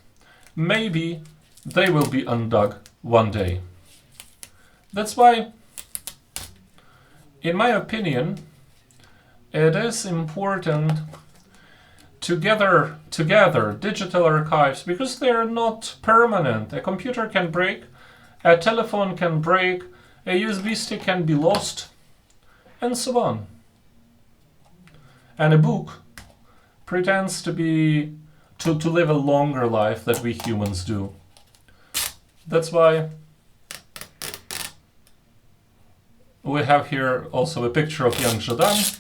Maybe they will be undug one day. That's why, in my opinion, it is important to gather together digital archives, because they are not permanent. A computer can break, a telephone can break, a USB stick can be lost, and so on. And a book pretends to live a longer life than we humans do. That's why we have here also a picture of young Zhadan.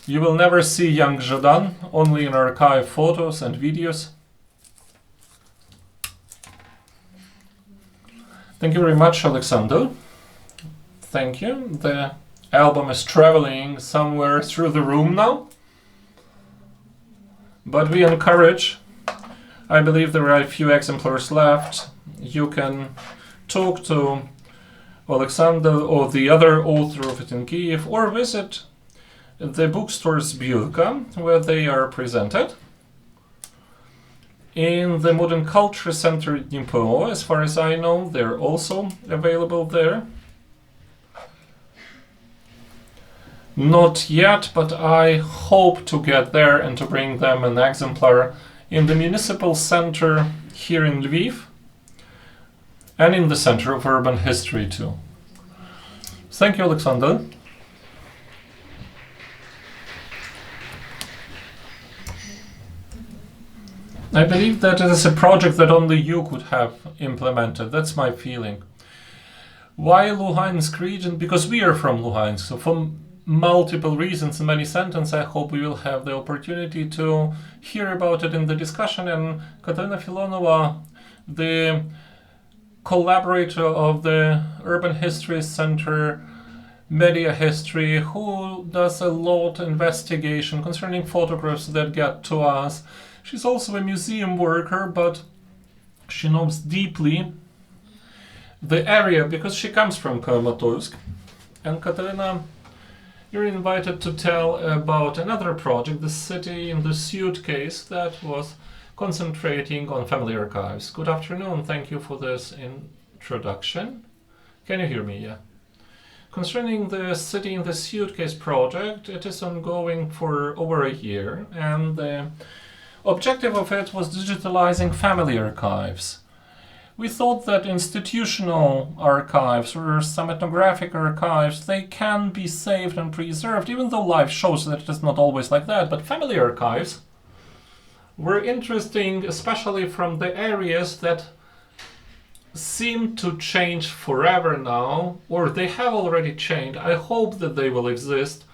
You will never see young Zhadan, only in archive photos and videos. Thank you very much, Alexander. Thank you. The album is traveling somewhere through the room now. But we encourage, I believe there are a few exemplars left. You can talk to Alexander or the other author of it in Kiev, or visit the bookstores Bilokon, where they are presented. In the Modern Culture Center in Dnipro, as far as I know, they're also available there. Not yet, but I hope to get there and to bring them an exemplar in the municipal center here in Lviv and in the Center of Urban History too. Thank you, Alexander. I believe that it is a project that only you could have implemented. That's my feeling. Why Luhansk region? Because we are from Luhansk. So for multiple reasons, in many sentences, I hope we will have the opportunity to hear about it in the discussion. And Katerina Filonova, the collaborator of the Urban History Center, Media History, who does a lot of investigation concerning photographs that get to us. She's also a museum worker, but she knows deeply the area because she comes from Kramatorsk. And Katerina, you're invited to tell about another project, the City in the Suitcase, that was concentrating on family archives. Good afternoon, thank you for this introduction. Can you hear me? Yeah. Concerning the City in the Suitcase project, it is ongoing for over a year, and the objective of it was digitalizing family archives. We thought that institutional archives or some ethnographic archives, they can be saved and preserved, even though life shows that it is not always like that. But family archives were interesting, especially from the areas that seem to change forever now, or they have already changed. I hope that they will exist.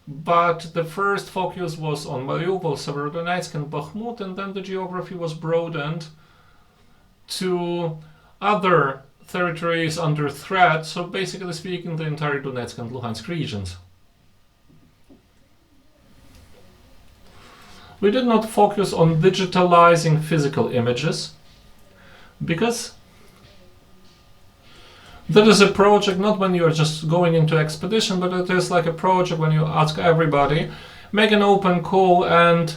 But the first focus was on Mariupol, Severodonetsk and Bakhmut, and then the geography was broadened to other territories under threat, so basically speaking, the entire Donetsk and Luhansk regions. We did not focus on digitalizing physical images, because that is a project not when you're just going into expedition, but it is like a project when you ask everybody, make an open call, and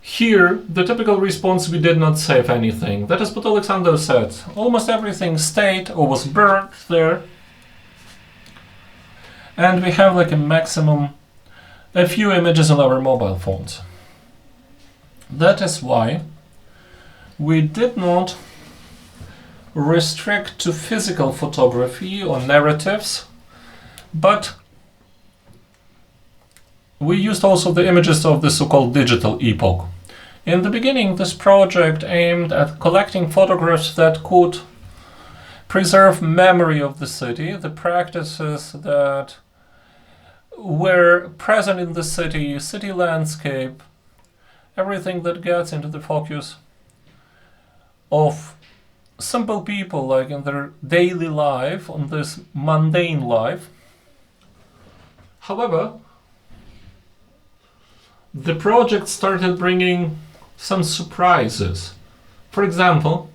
here the typical response: we did not save anything. That is what Alexander said. Almost everything stayed or was burnt there. And we have like a maximum, a few images on our mobile phones. That is why we did not restrict to physical photography or narratives, but we used also the images of the so-called digital epoch. In the beginning, this project aimed at collecting photographs that could preserve memory of the city, the practices that were present in the city landscape, everything that gets into the focus of simple people, like in their daily life, on this mundane life. However, the project started bringing some surprises. For example,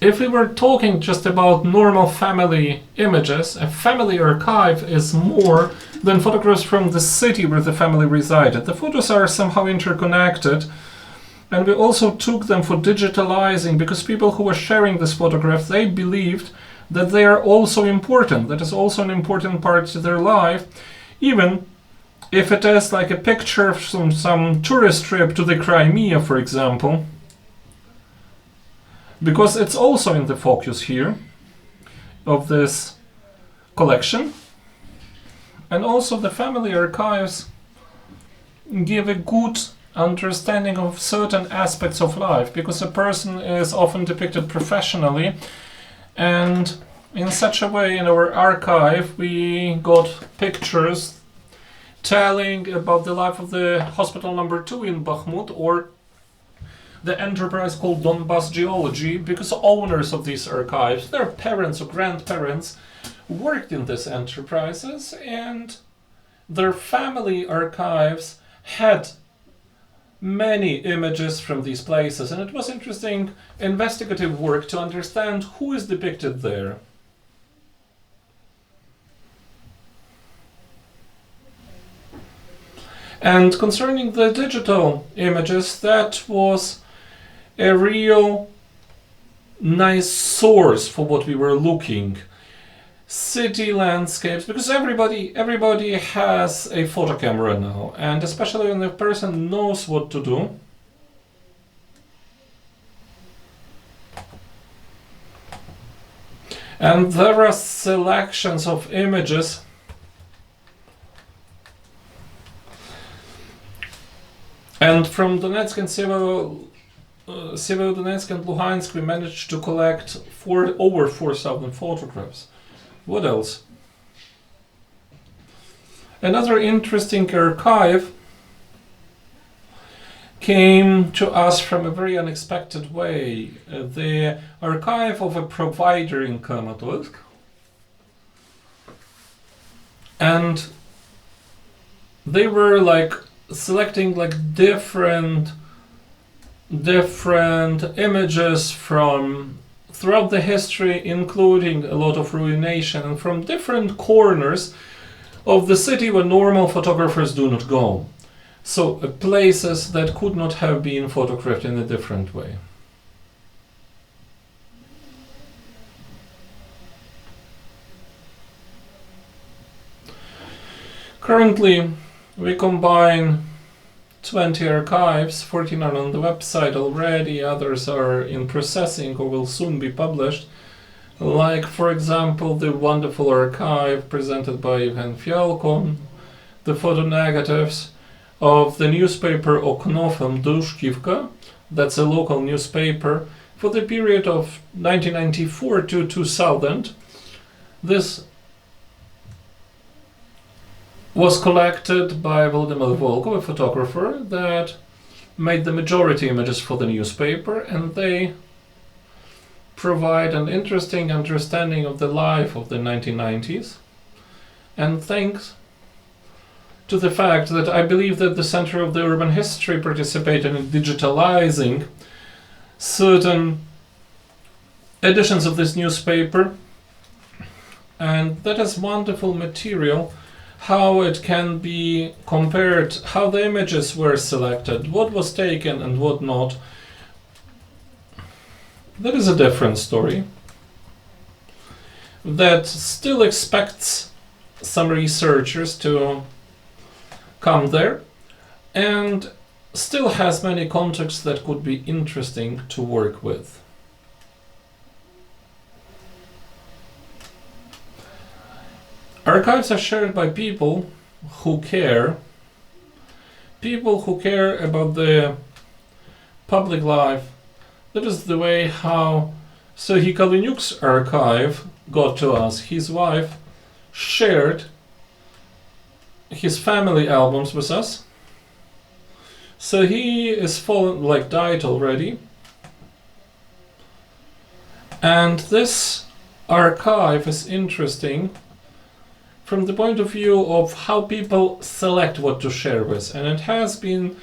if we were talking just about normal family images, a family archive is more than photographs from the city where the family resided. The photos are somehow interconnected. And we also took them for digitalizing, because people who were sharing this photograph, they believed that they are also important. That is also an important part of their life, even if it is like a picture from some tourist trip to the Crimea, for example, because it's also in the focus here. of this collection. And also the family archives give a good understanding of certain aspects of life, because a person is often depicted professionally, and in such a way in our archive we got pictures telling about the life of the hospital number 2 in Bakhmut, or the enterprise called Donbass Geology, because owners of these archives, their parents or grandparents, worked in these enterprises, and their family archives had many images from these places, and it was interesting investigative work to understand who is depicted there. And concerning the digital images, that was a real nice source for what we were looking. City landscapes, because everybody has a photo camera now, and especially when the person knows what to do. And there are selections of images and from Donetsk and Donetsk and Luhansk we managed to collect over 4,000 photographs. What else? Another interesting archive came to us from a very unexpected way. The archive of a provider in Kramatorsk. And they were like selecting like different images from throughout the history, including a lot of ruination, and from different corners of the city where normal photographers do not go. So places that could not have been photographed in a different way. Currently, we combine 20 archives, 14 are on the website already, others are in processing or will soon be published. Like, for example, the wonderful archive presented by Mykola Bilokon, the photo negatives of the newspaper Okno from Dushkivka, that's a local newspaper, for the period of 1994 to 2000. This was collected by Volodymyr Volkov, a photographer that made the majority images for the newspaper, and they provide an interesting understanding of the life of the 1990s. And thanks to the fact that I believe that the Center of the Urban History participated in digitalizing certain editions of this newspaper, and that is wonderful material, how it can be compared, how the images were selected, what was taken and what not. That is a different story that still expects some researchers to come there, and still has many contexts that could be interesting to work with. Archives are shared by people who care about the public life. That is the way how Serhiy Kalinyuk's archive got to us. His wife shared his family albums with us. So he is died already. And this archive is interesting from the point of view of how people select what to share with. And it has been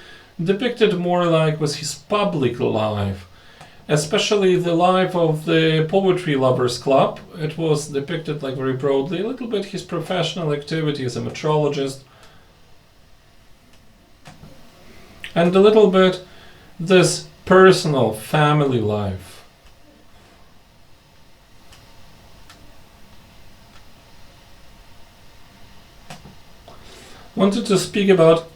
depicted more like with his public life, especially the life of the Poetry Lovers Club. It was depicted like very broadly, a little bit his professional activity as a meteorologist, and a little bit this personal family life. Wanted to speak about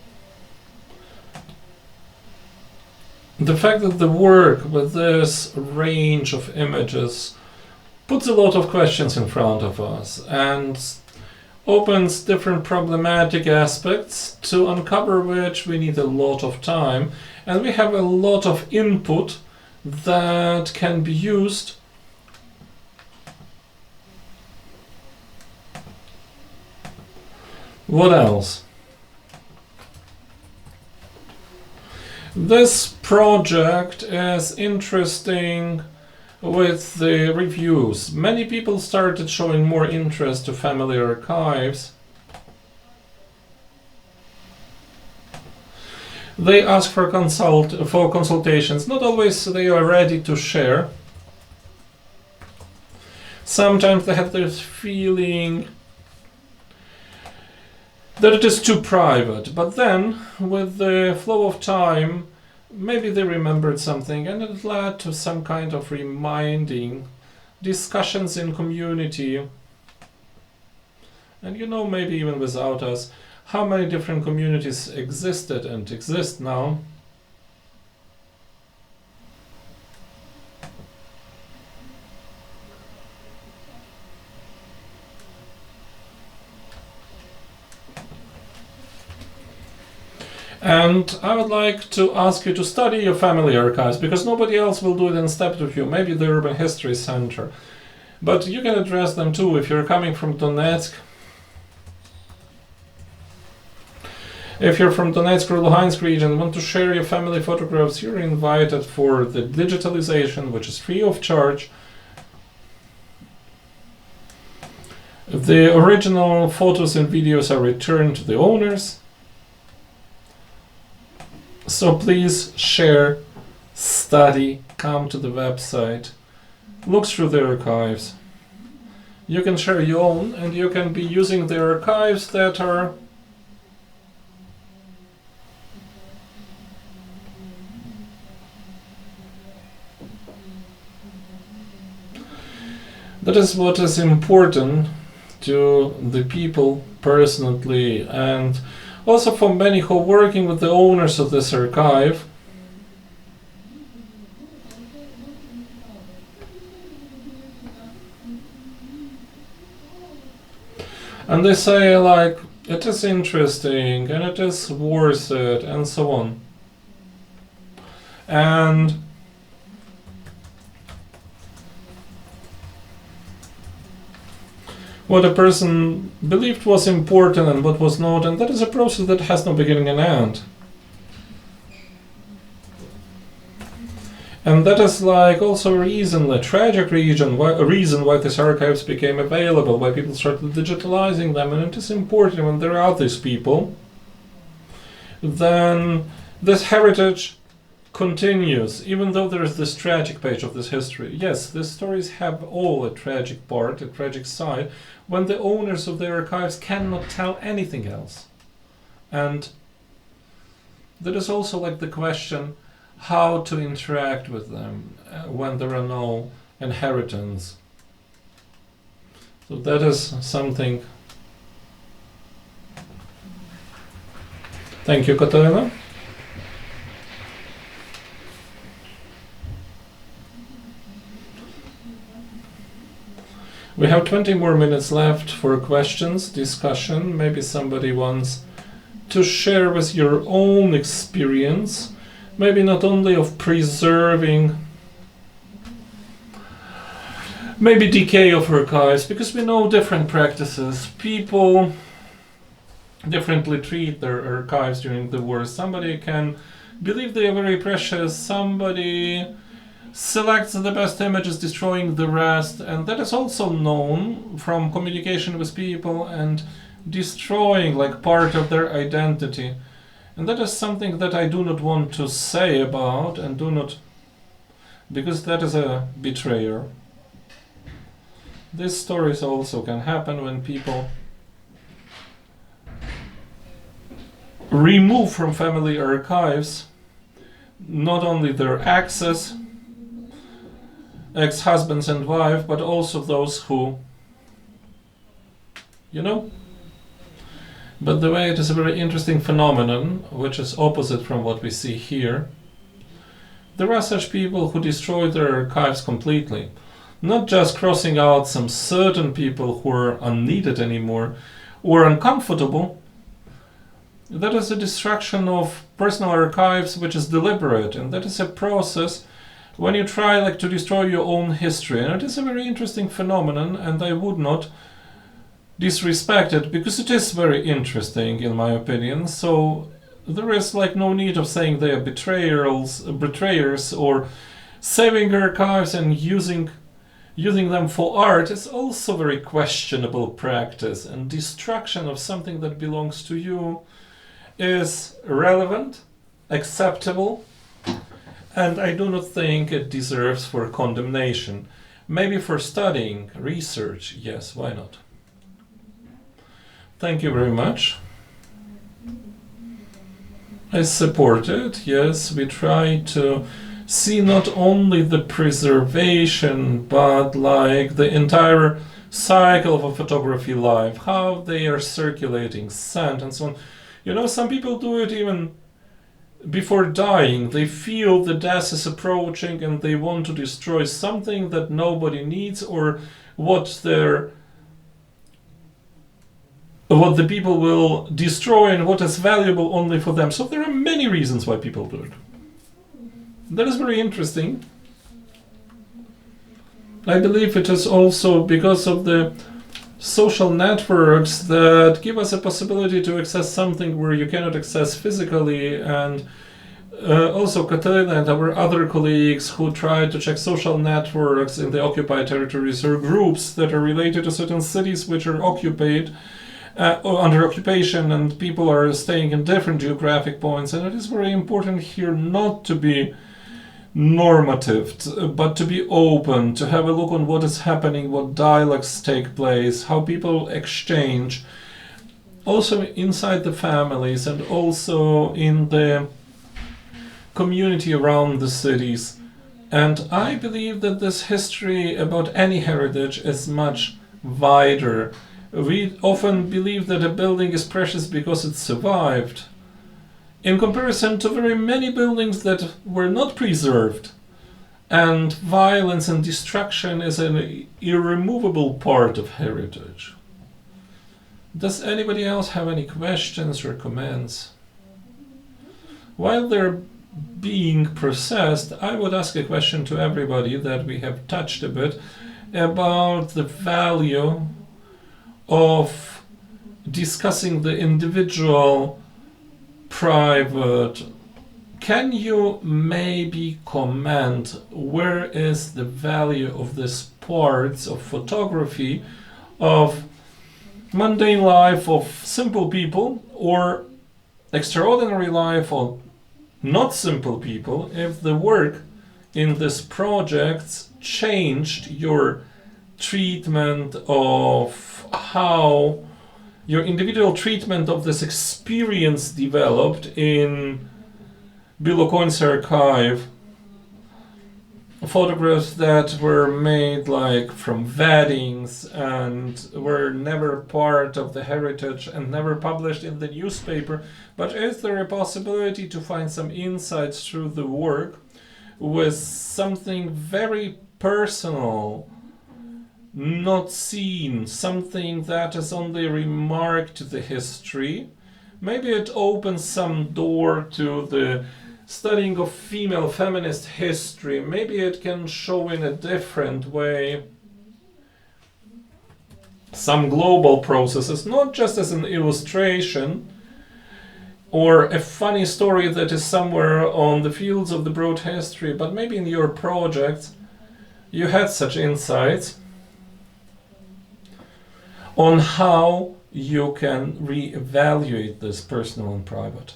the fact that the work with this range of images puts a lot of questions in front of us and opens different problematic aspects to uncover which we need a lot of time, and we have a lot of input that can be used What else? This project is interesting with the reviews. Many people started showing more interest to family archives. They ask for consultations. Not always they are ready to share. Sometimes they have this feeling that it is too private, but then with the flow of time maybe they remembered something and it led to some kind of reminding, discussions in community, and maybe even without us, how many different communities existed and exist now. And I would like to ask you to study your family archives, because nobody else will do it in step with you, maybe the Urban History Center. But you can address them too if you're coming from Donetsk. If you're from Donetsk or Luhansk region and want to share your family photographs, you're invited for the digitalization, which is free of charge. The original photos and videos are returned to the owners. So please share, study, come to the website, look through the archives. You can share your own, and you can be using the archives that are that is what is important to the people personally, and also for many who are working with the owners of this archive. And they say, like, it is interesting and it is worth it and so on. And what a person believed was important and what was not, and that is a process that has no beginning and end. And that is like also a reason, a tragic reason why these archives became available, why people started digitalizing them, and it is important when there are these people, then this heritage continues, even though there is this tragic page of this history. Yes, these stories have all a tragic part, a tragic side, when the owners of the archives cannot tell anything else. And that is also like the question how to interact with them when there are no inheritance. So that is something. Thank you, Katarina. We have 20 more minutes left for questions, discussion. Maybe somebody wants to share with your own experience, maybe not only of preserving, maybe decay of archives, because we know different practices. People differently treat their archives during the war. Somebody can believe they are very precious, somebody selects the best images, destroying the rest, and that is also known from communication with people and destroying like part of their identity. And that is something that I do not want to say about and do not, because that is a betrayer. These stories also can happen when people remove from family archives not only their access, ex-husbands and wife, but also those who, But the way it is a very interesting phenomenon, which is opposite from what we see here. There are such people who destroy their archives completely. not just crossing out some certain people who are unneeded anymore or uncomfortable. That is a destruction of personal archives which is deliberate, and that is a process when you try like to destroy your own history. And it is a very interesting phenomenon, and I would not disrespect it because it is very interesting in my opinion. So there is like no need of saying they are betrayers or saving archives and using them for art is also very questionable practice, and destruction of something that belongs to you is relevant, acceptable, and I do not think it deserves for condemnation. Maybe for studying, research, yes, why not? Thank you very much. I support it, yes, we try to see not only the preservation, but like the entire cycle of a photography life, how they are circulating, sent and so on. You know, some people do it even before dying. They feel the death is approaching and they want to destroy something that nobody needs, or what the people will destroy and what is valuable only for them. So there are many reasons why people do it. That is very interesting. I believe it is also because of the social networks that give us a possibility to access something where you cannot access physically, and also Katerina and our other colleagues who try to check social networks in the occupied territories or groups that are related to certain cities which are occupied or under occupation, and people are staying in different geographic points. And it is very important here not to be normative, but to be open, to have a look on what is happening, what dialogues take place, how people exchange, also inside the families and also in the community around the cities. And I believe that this history about any heritage is much wider. We often believe that a building is precious because it survived, in comparison to very many buildings that were not preserved. And violence and destruction is an irremovable part of heritage. Does anybody else have any questions or comments? While they're being processed, I would ask a question to everybody that we have touched a bit about the value of discussing the individual, private. Can you maybe comment where is the value of these parts of photography, of mundane life of simple people or extraordinary life of not simple people, if the work in this project changed your treatment of how your individual treatment of this experience developed in Bilokon's archive, photographs that were made like from weddings and were never part of the heritage and never published in the newspaper. But is there a possibility to find some insights through the work with something very personal, not seen, something that is only remarked to the history? Maybe it opens some door to the studying of female feminist history. Maybe it can show in a different way some global processes, not just as an illustration or a funny story that is somewhere on the fields of the broad history, but maybe in your project you had such insights on how you can reevaluate this personal and private.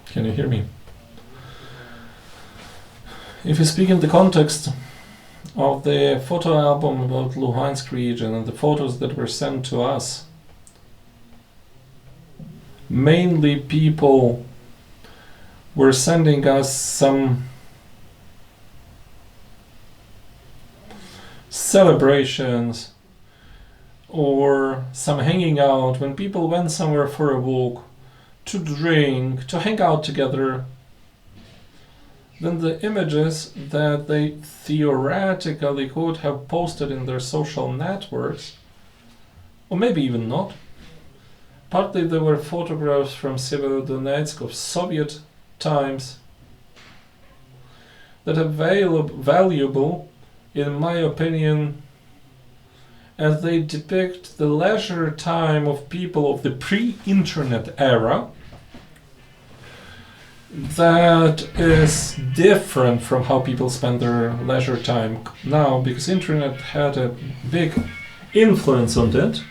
Can you hear me? If you speak in the context of the photo album about Luhansk region and the photos that were sent to us, mainly people were sending us some celebrations or some hanging out, when people went somewhere for a walk, to drink, to hang out together, then the images that they theoretically could have posted in their social networks, or maybe even not, partly they were photographs from Severodonetsk of Soviet times that are valuable, in my opinion, as they depict the leisure time of people of the pre-internet era that is different from how people spend their leisure time now, because internet had a big influence on it.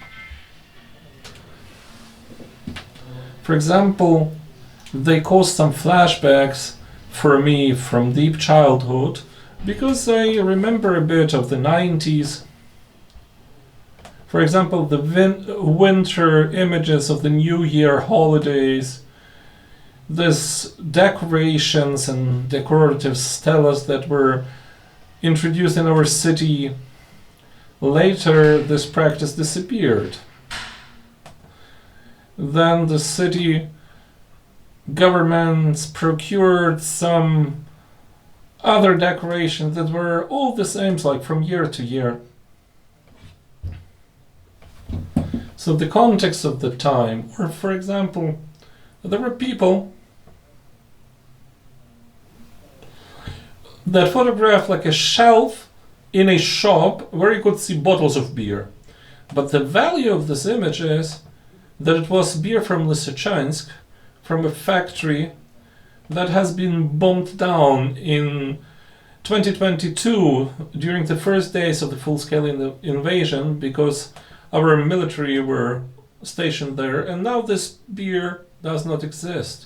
For example, they caused some flashbacks for me from deep childhood, because I remember a bit of the 90s. For example, the winter images of the New Year holidays, these decorations and decorative stelas that were introduced in our city. Later, this practice disappeared. Then the city governments procured some other decorations that were all the same, like from year to year. So the context of the time, or for example, there were people that photographed like a shelf in a shop where you could see bottles of beer. But the value of this image is that it was beer from Lysychansk, from a factory that has been bombed down in 2022 during the first days of the full-scale invasion, because our military were stationed there, and now this beer does not exist.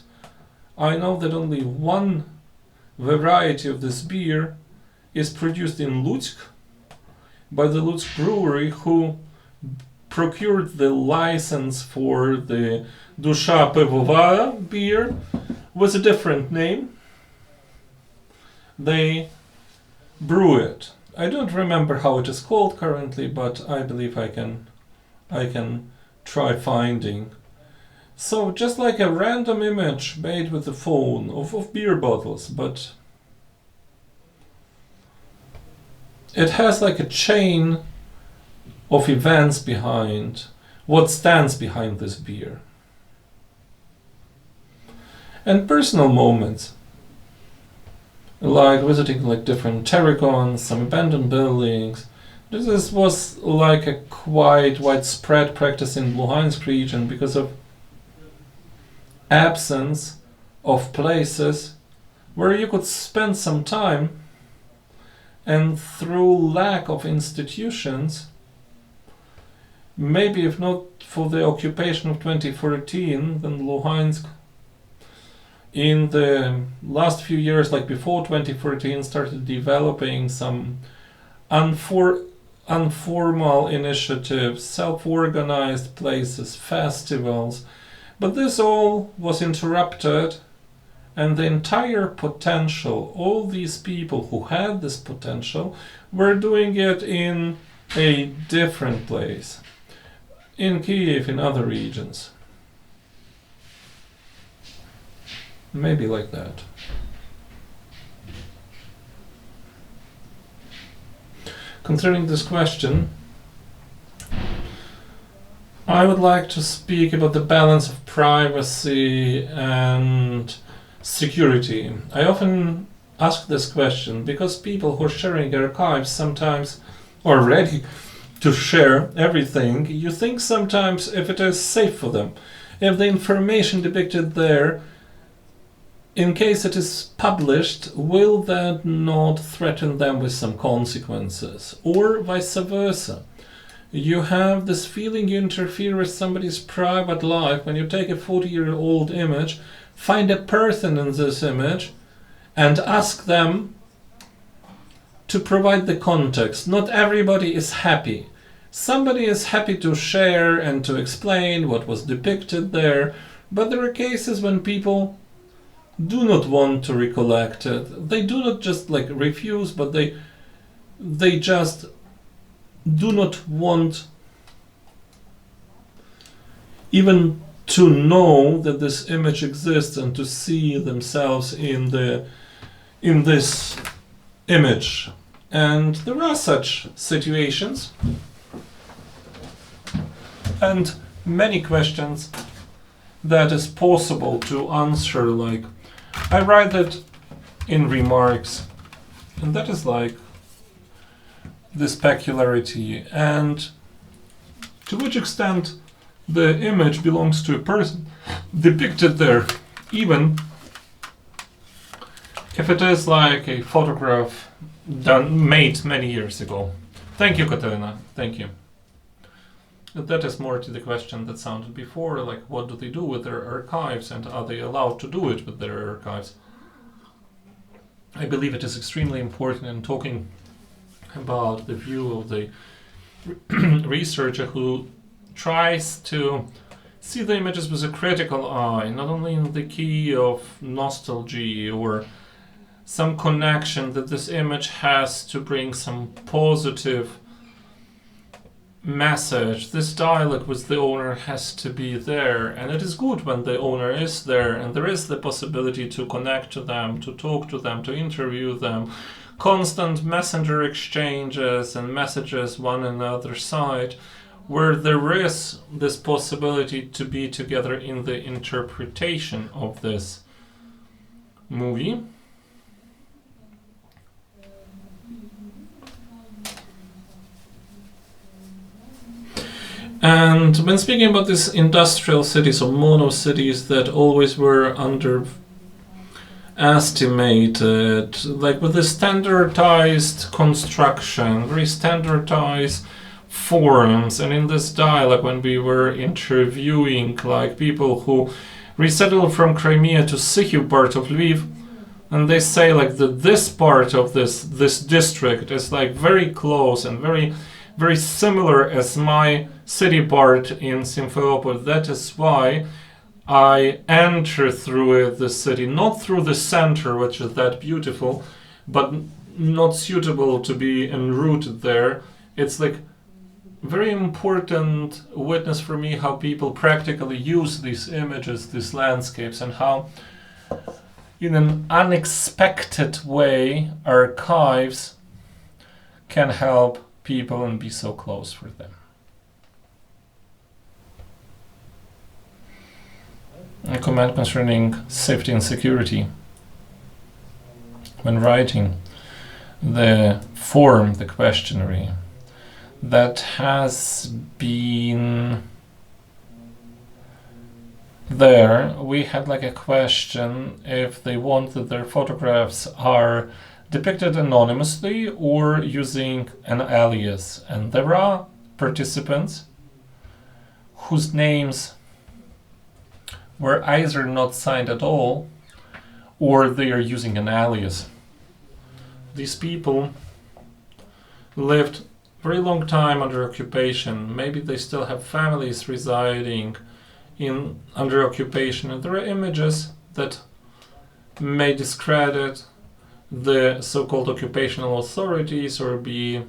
I know that only one variety of this beer is produced in Lutsk by the Lutsk brewery, who procured the license for the Dusha Pivovara beer with a different name. They brew it. I don't remember how it is called currently, but I believe I can try finding. So just like a random image made with the phone of beer bottles, but it has like a chain of events behind what stands behind this beer. And personal moments, like visiting like different terracons, some abandoned buildings. This was like a quite widespread practice in Luhansk region because of absence of places where you could spend some time, and through lack of institutions, maybe if not for the occupation of 2014, then Luhansk in the last few years, like before 2014, started developing some informal initiatives, self-organized places, festivals. But this all was interrupted, and the entire potential, all these people who had this potential, were doing it in a different place, in Kiev, in other regions. Maybe like that. Concerning this question, I would like to speak about the balance of privacy and security. I often ask this question because people who are sharing archives sometimes are ready to share everything. You think sometimes if it is safe for them, if the information depicted there, in case it is published, will that not threaten them with some consequences? Or vice versa. You have this feeling you interfere with somebody's private life when you take a 40-year-old image, find a person in this image, and ask them to provide the context. Not everybody is happy. Somebody is happy to share and to explain what was depicted there, but there are cases when people do not want to recollect it. They do not just like refuse, but they just do not want even to know that this image exists and to see themselves in this image. And there are such situations and many questions that is possible to answer. Like, I write that in remarks, and that is like the specularity, and to which extent the image belongs to a person depicted there, even if it is like a photograph made many years ago. Thank you, Katerina. Thank you. That is more to the question that sounded before, like what do they do with their archives, and are they allowed to do it with their archives? I believe it is extremely important in talking about the view of the researcher who tries to see the images with a critical eye, not only in the key of nostalgia or some connection that this image has to bring some positive message. This dialogue with the owner has to be there, and it is good when the owner is there and there is the possibility to connect to them, to talk to them, to interview them. Constant messenger exchanges and messages one another side, where there is this possibility to be together in the interpretation of this movie. And when speaking about these industrial cities or mono cities that always were underestimated, like with the standardized construction, very standardized forms, and in this dialogue when we were interviewing like people who resettled from Crimea to Sikhiv part of Lviv, and they say like that this part of this district is like very close and very similar as my city part in Simferopol. That is why I enter through the city, not through the center, which is that beautiful, but not suitable to be enrooted there. It's like very important witness for me how people practically use these images, these landscapes, and how in an unexpected way archives can help people and be so close for them. A comment concerning safety and security. When writing the form, the questionnaire, that has been there, we had like a question if they want that their photographs are depicted anonymously or using an alias. And there are participants whose names were either not signed at all or they are using an alias. These people lived very long time under occupation. Maybe they still have families residing in under occupation, and there are images that may discredit the so-called occupational authorities or be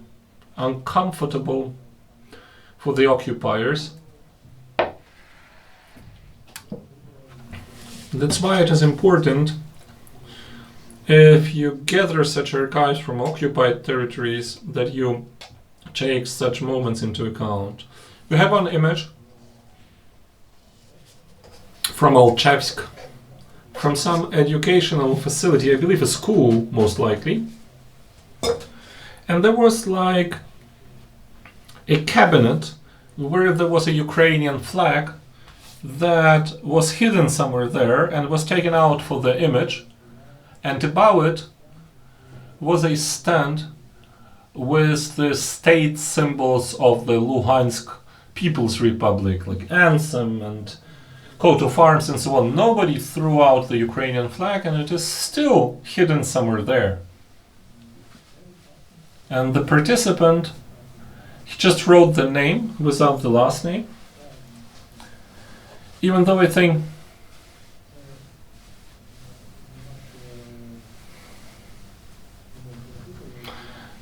uncomfortable for the occupiers. That's why it is important, if you gather such archives from occupied territories, that you take such moments into account. We have one image from Olchevsk, from some educational facility, I believe a school most likely, and there was like a cabinet where there was a Ukrainian flag that was hidden somewhere there and was taken out for the image, and above it was a stand with the state symbols of the Luhansk People's Republic, like anthem and coat of arms and so on. Nobody threw out the Ukrainian flag, and it is still hidden somewhere there. And the participant, he just wrote the name without the last name. Even though I think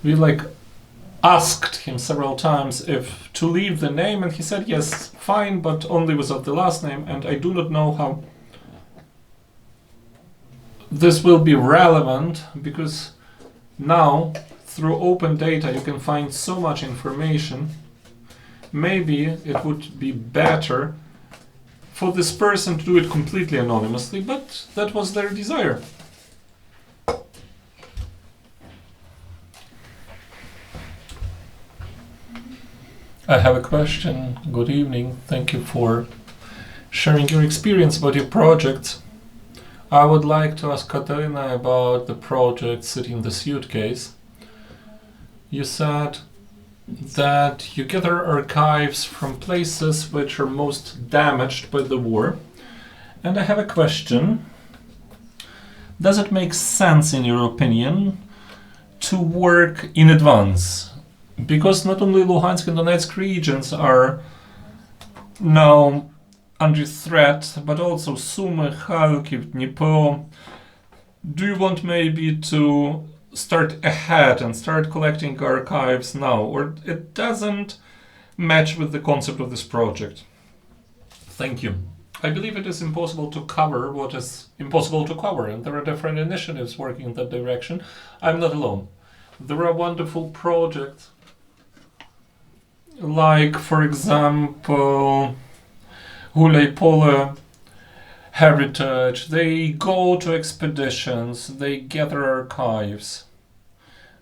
we like asked him several times if to leave the name, and he said yes, fine, but only without the last name, and I do not know how this will be relevant, because now through open data you can find so much information. Maybe it would be better for this person to do it completely anonymously, but that was their desire. I have a question. Good evening. Thank you for sharing your experience about your projects. I would like to ask Katarina about the project City in the Suitcase. You said that you gather archives from places which are most damaged by the war. And I have a question. Does it make sense, in your opinion, to work in advance? Because not only Luhansk and Donetsk regions are now under threat, but also Sumy, Kharkiv, Dnipro. Do you want maybe to start ahead and start collecting archives now, or it doesn't match with the concept of this project? Thank you. I believe it is impossible to cover what is impossible to cover, and there are different initiatives working in that direction. I'm not alone. There are wonderful projects, like, for example, Pole Heritage. They go to expeditions, they gather archives,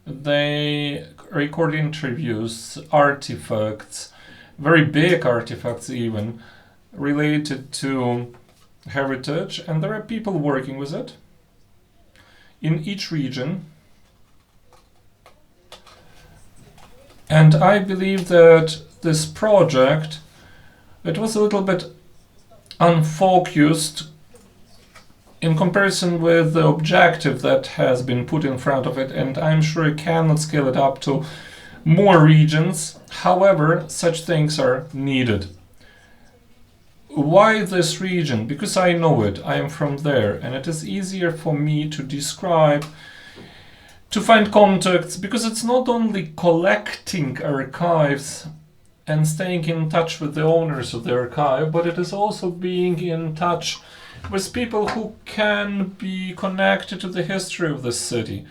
they record interviews, artifacts, very big artifacts even, related to heritage, and there are people working with it in each region. And I believe that this project, it was a little bit unfocused in comparison with the objective that has been put in front of it, and I'm sure it cannot scale it up to more regions. However, such things are needed. Why this region? Because I know it, I am from there, and it is easier for me to describe, to find contacts, because it's not only collecting archives and staying in touch with the owners of the archive, but it is also being in touch with people who can be connected to the history of the city,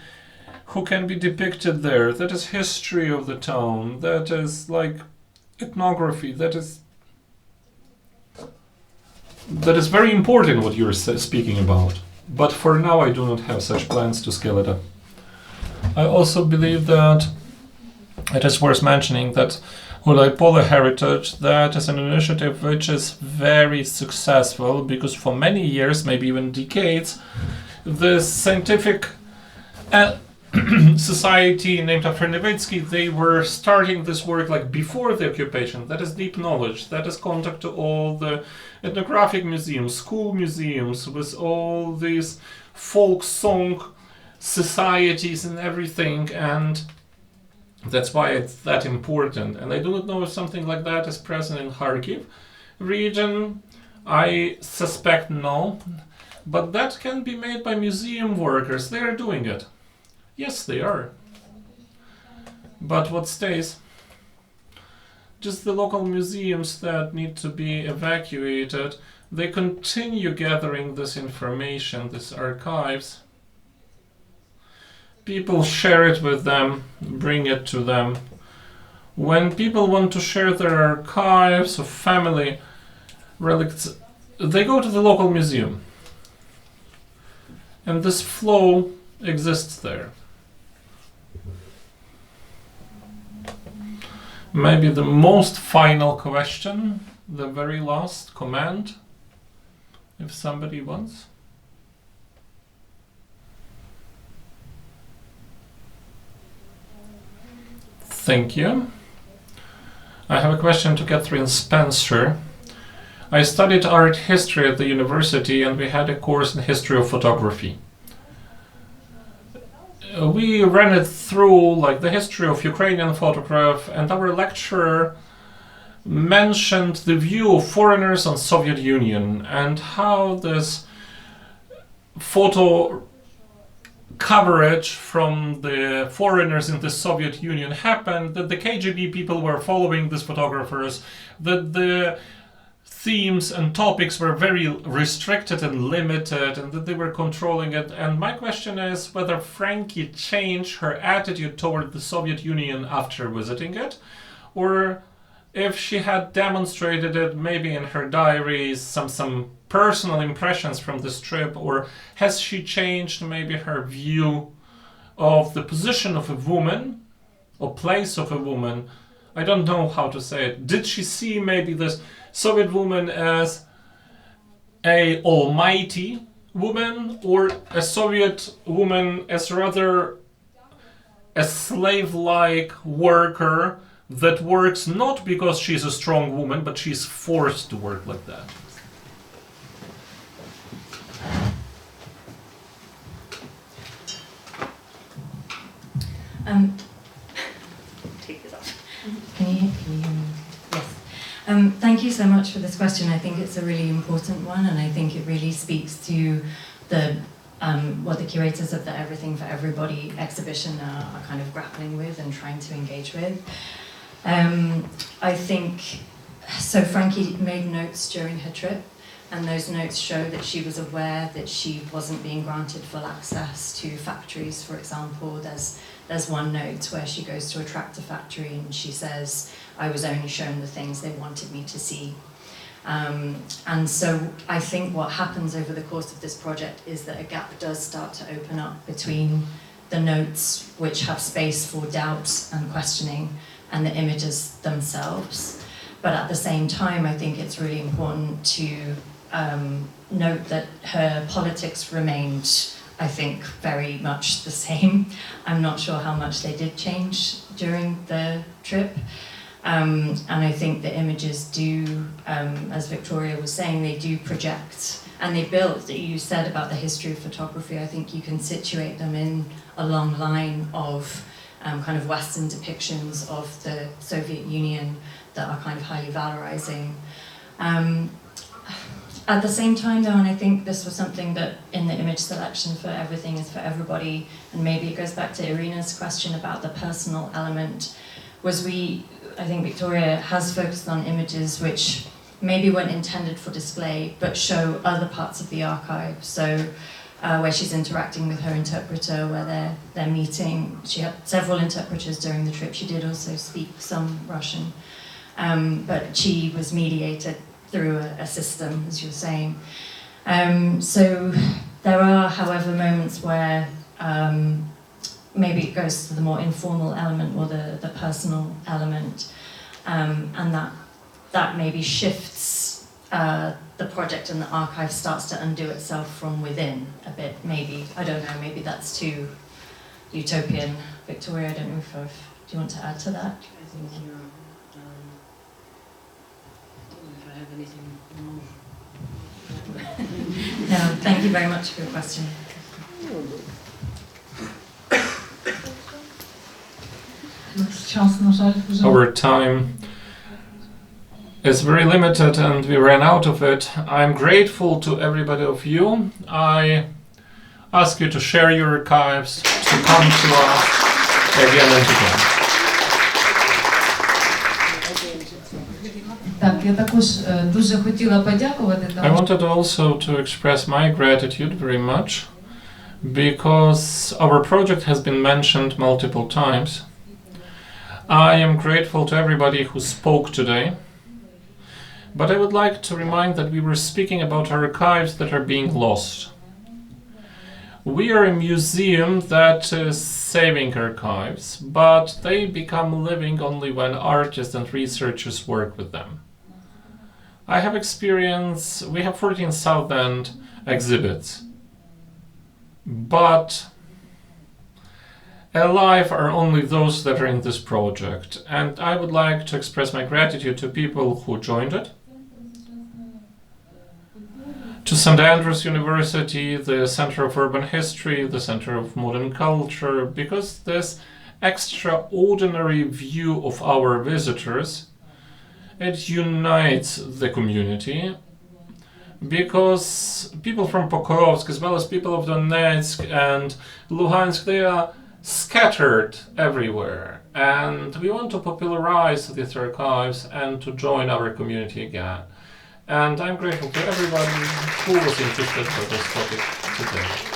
who can be depicted there. That is history of the town, that is like ethnography, that is very important what you're speaking about. But for now I do not have such plans to scale it up. I also believe that it is worth mentioning that Pole Heritage, that is an initiative which is very successful, because for many years, maybe even decades, the scientific society named after Nowitzki, they were starting this work like before the occupation. That is deep knowledge, that is contact to all the ethnographic museums, school museums, with all these folk song societies and everything, and that's why it's that important. And I do not know if something like that is present in Kharkiv region. I suspect no, but that can be made by museum workers. They are doing it. Yes, they are. But what stays? Just the local museums that need to be evacuated. They continue gathering this information, these archives. People share it with them, bring it to them. When people want to share their archives of family relics, they go to the local museum. And this flow exists there. Maybe the most final question, the very last comment, if somebody wants. Thank you. I have a question to Catherine Spencer. I studied art history at the university, and we had a course in history of photography. We ran it through like the history of Ukrainian photograph, and our lecturer mentioned the view of foreigners on Soviet Union and how this photo coverage from the foreigners in the Soviet Union happened, that the KGB people were following these photographers, that the themes and topics were very restricted and limited, and that they were controlling it. And my question is whether Franki changed her attitude toward the Soviet Union after visiting it, or if she had demonstrated it maybe in her diaries, some personal impressions from this trip, or has she changed maybe her view of the position of a woman or place of a woman? I don't know how to say it. Did she see maybe this Soviet woman as a almighty woman, or a Soviet woman as rather a slave-like worker that works not because she's a strong woman, but she's forced to work like that? Take this off. Can you hear me? Yes. Thank you so much for this question. I think it's a really important one, and I think it really speaks to the what the curators of the Everything for Everybody exhibition are kind of grappling with and trying to engage with. I think, so Franki made notes during her trip, and those notes show that she was aware that she wasn't being granted full access to factories, for example. There's one note where she goes to a tractor factory and she says, I was only shown the things they wanted me to see. And so I think what happens over the course of this project is that a gap does start to open up between the notes, which have space for doubt and questioning, and the images themselves. But at the same time, I think it's really important to note that her politics remained, I think, very much the same. I'm not sure how much they did change during the trip. And I think the images do, as Victoria was saying, they do project, and they build, you said about the history of photography, I think you can situate them in a long line of kind of Western depictions of the Soviet Union that are kind of highly valorizing. At the same time though, and I think this was something that in the image selection for Everything is for Everybody, and maybe it goes back to Irina's question about the personal element, was I think Victoria has focused on images which maybe weren't intended for display, but show other parts of the archive. So where she's interacting with her interpreter, where they're meeting. She had several interpreters during the trip. She did also speak some Russian, but she was mediated through a system, as you were saying. So there are, however, moments where maybe it goes to the more informal element or the personal element, and that maybe shifts the project, and the archive starts to undo itself from within a bit, maybe. I don't know, maybe that's too utopian. Victoria, I don't know do you want to add to that? I think you're, if I have anything more. No, thank you very much for your question. Час, на жаль, вже. Our time is very limited and we ran out of it. I'm grateful to everybody of you. I ask you to share your archives, to come to us again and again. Так, я також дуже хотіла подякувати. I wanted also to express my gratitude very much because our project has been mentioned multiple times. I am grateful to everybody who spoke today, but I would like to remind that we were speaking about archives that are being lost. We are a museum that is saving archives, but they become living only when artists and researchers work with them. I have experience, we have 14 South End exhibits, but alive are only those that are in this project, and I would like to express my gratitude to people who joined it, to St. Andrews University, the Center of Urban History, the Center of Modern Culture, because this extraordinary view of our visitors, it unites the community. because people from Pokrovsk, as well as people of Donetsk and Luhansk, they are scattered everywhere. And we want to popularize these archives and to join our community again. And I'm grateful to everybody who was interested for this topic today.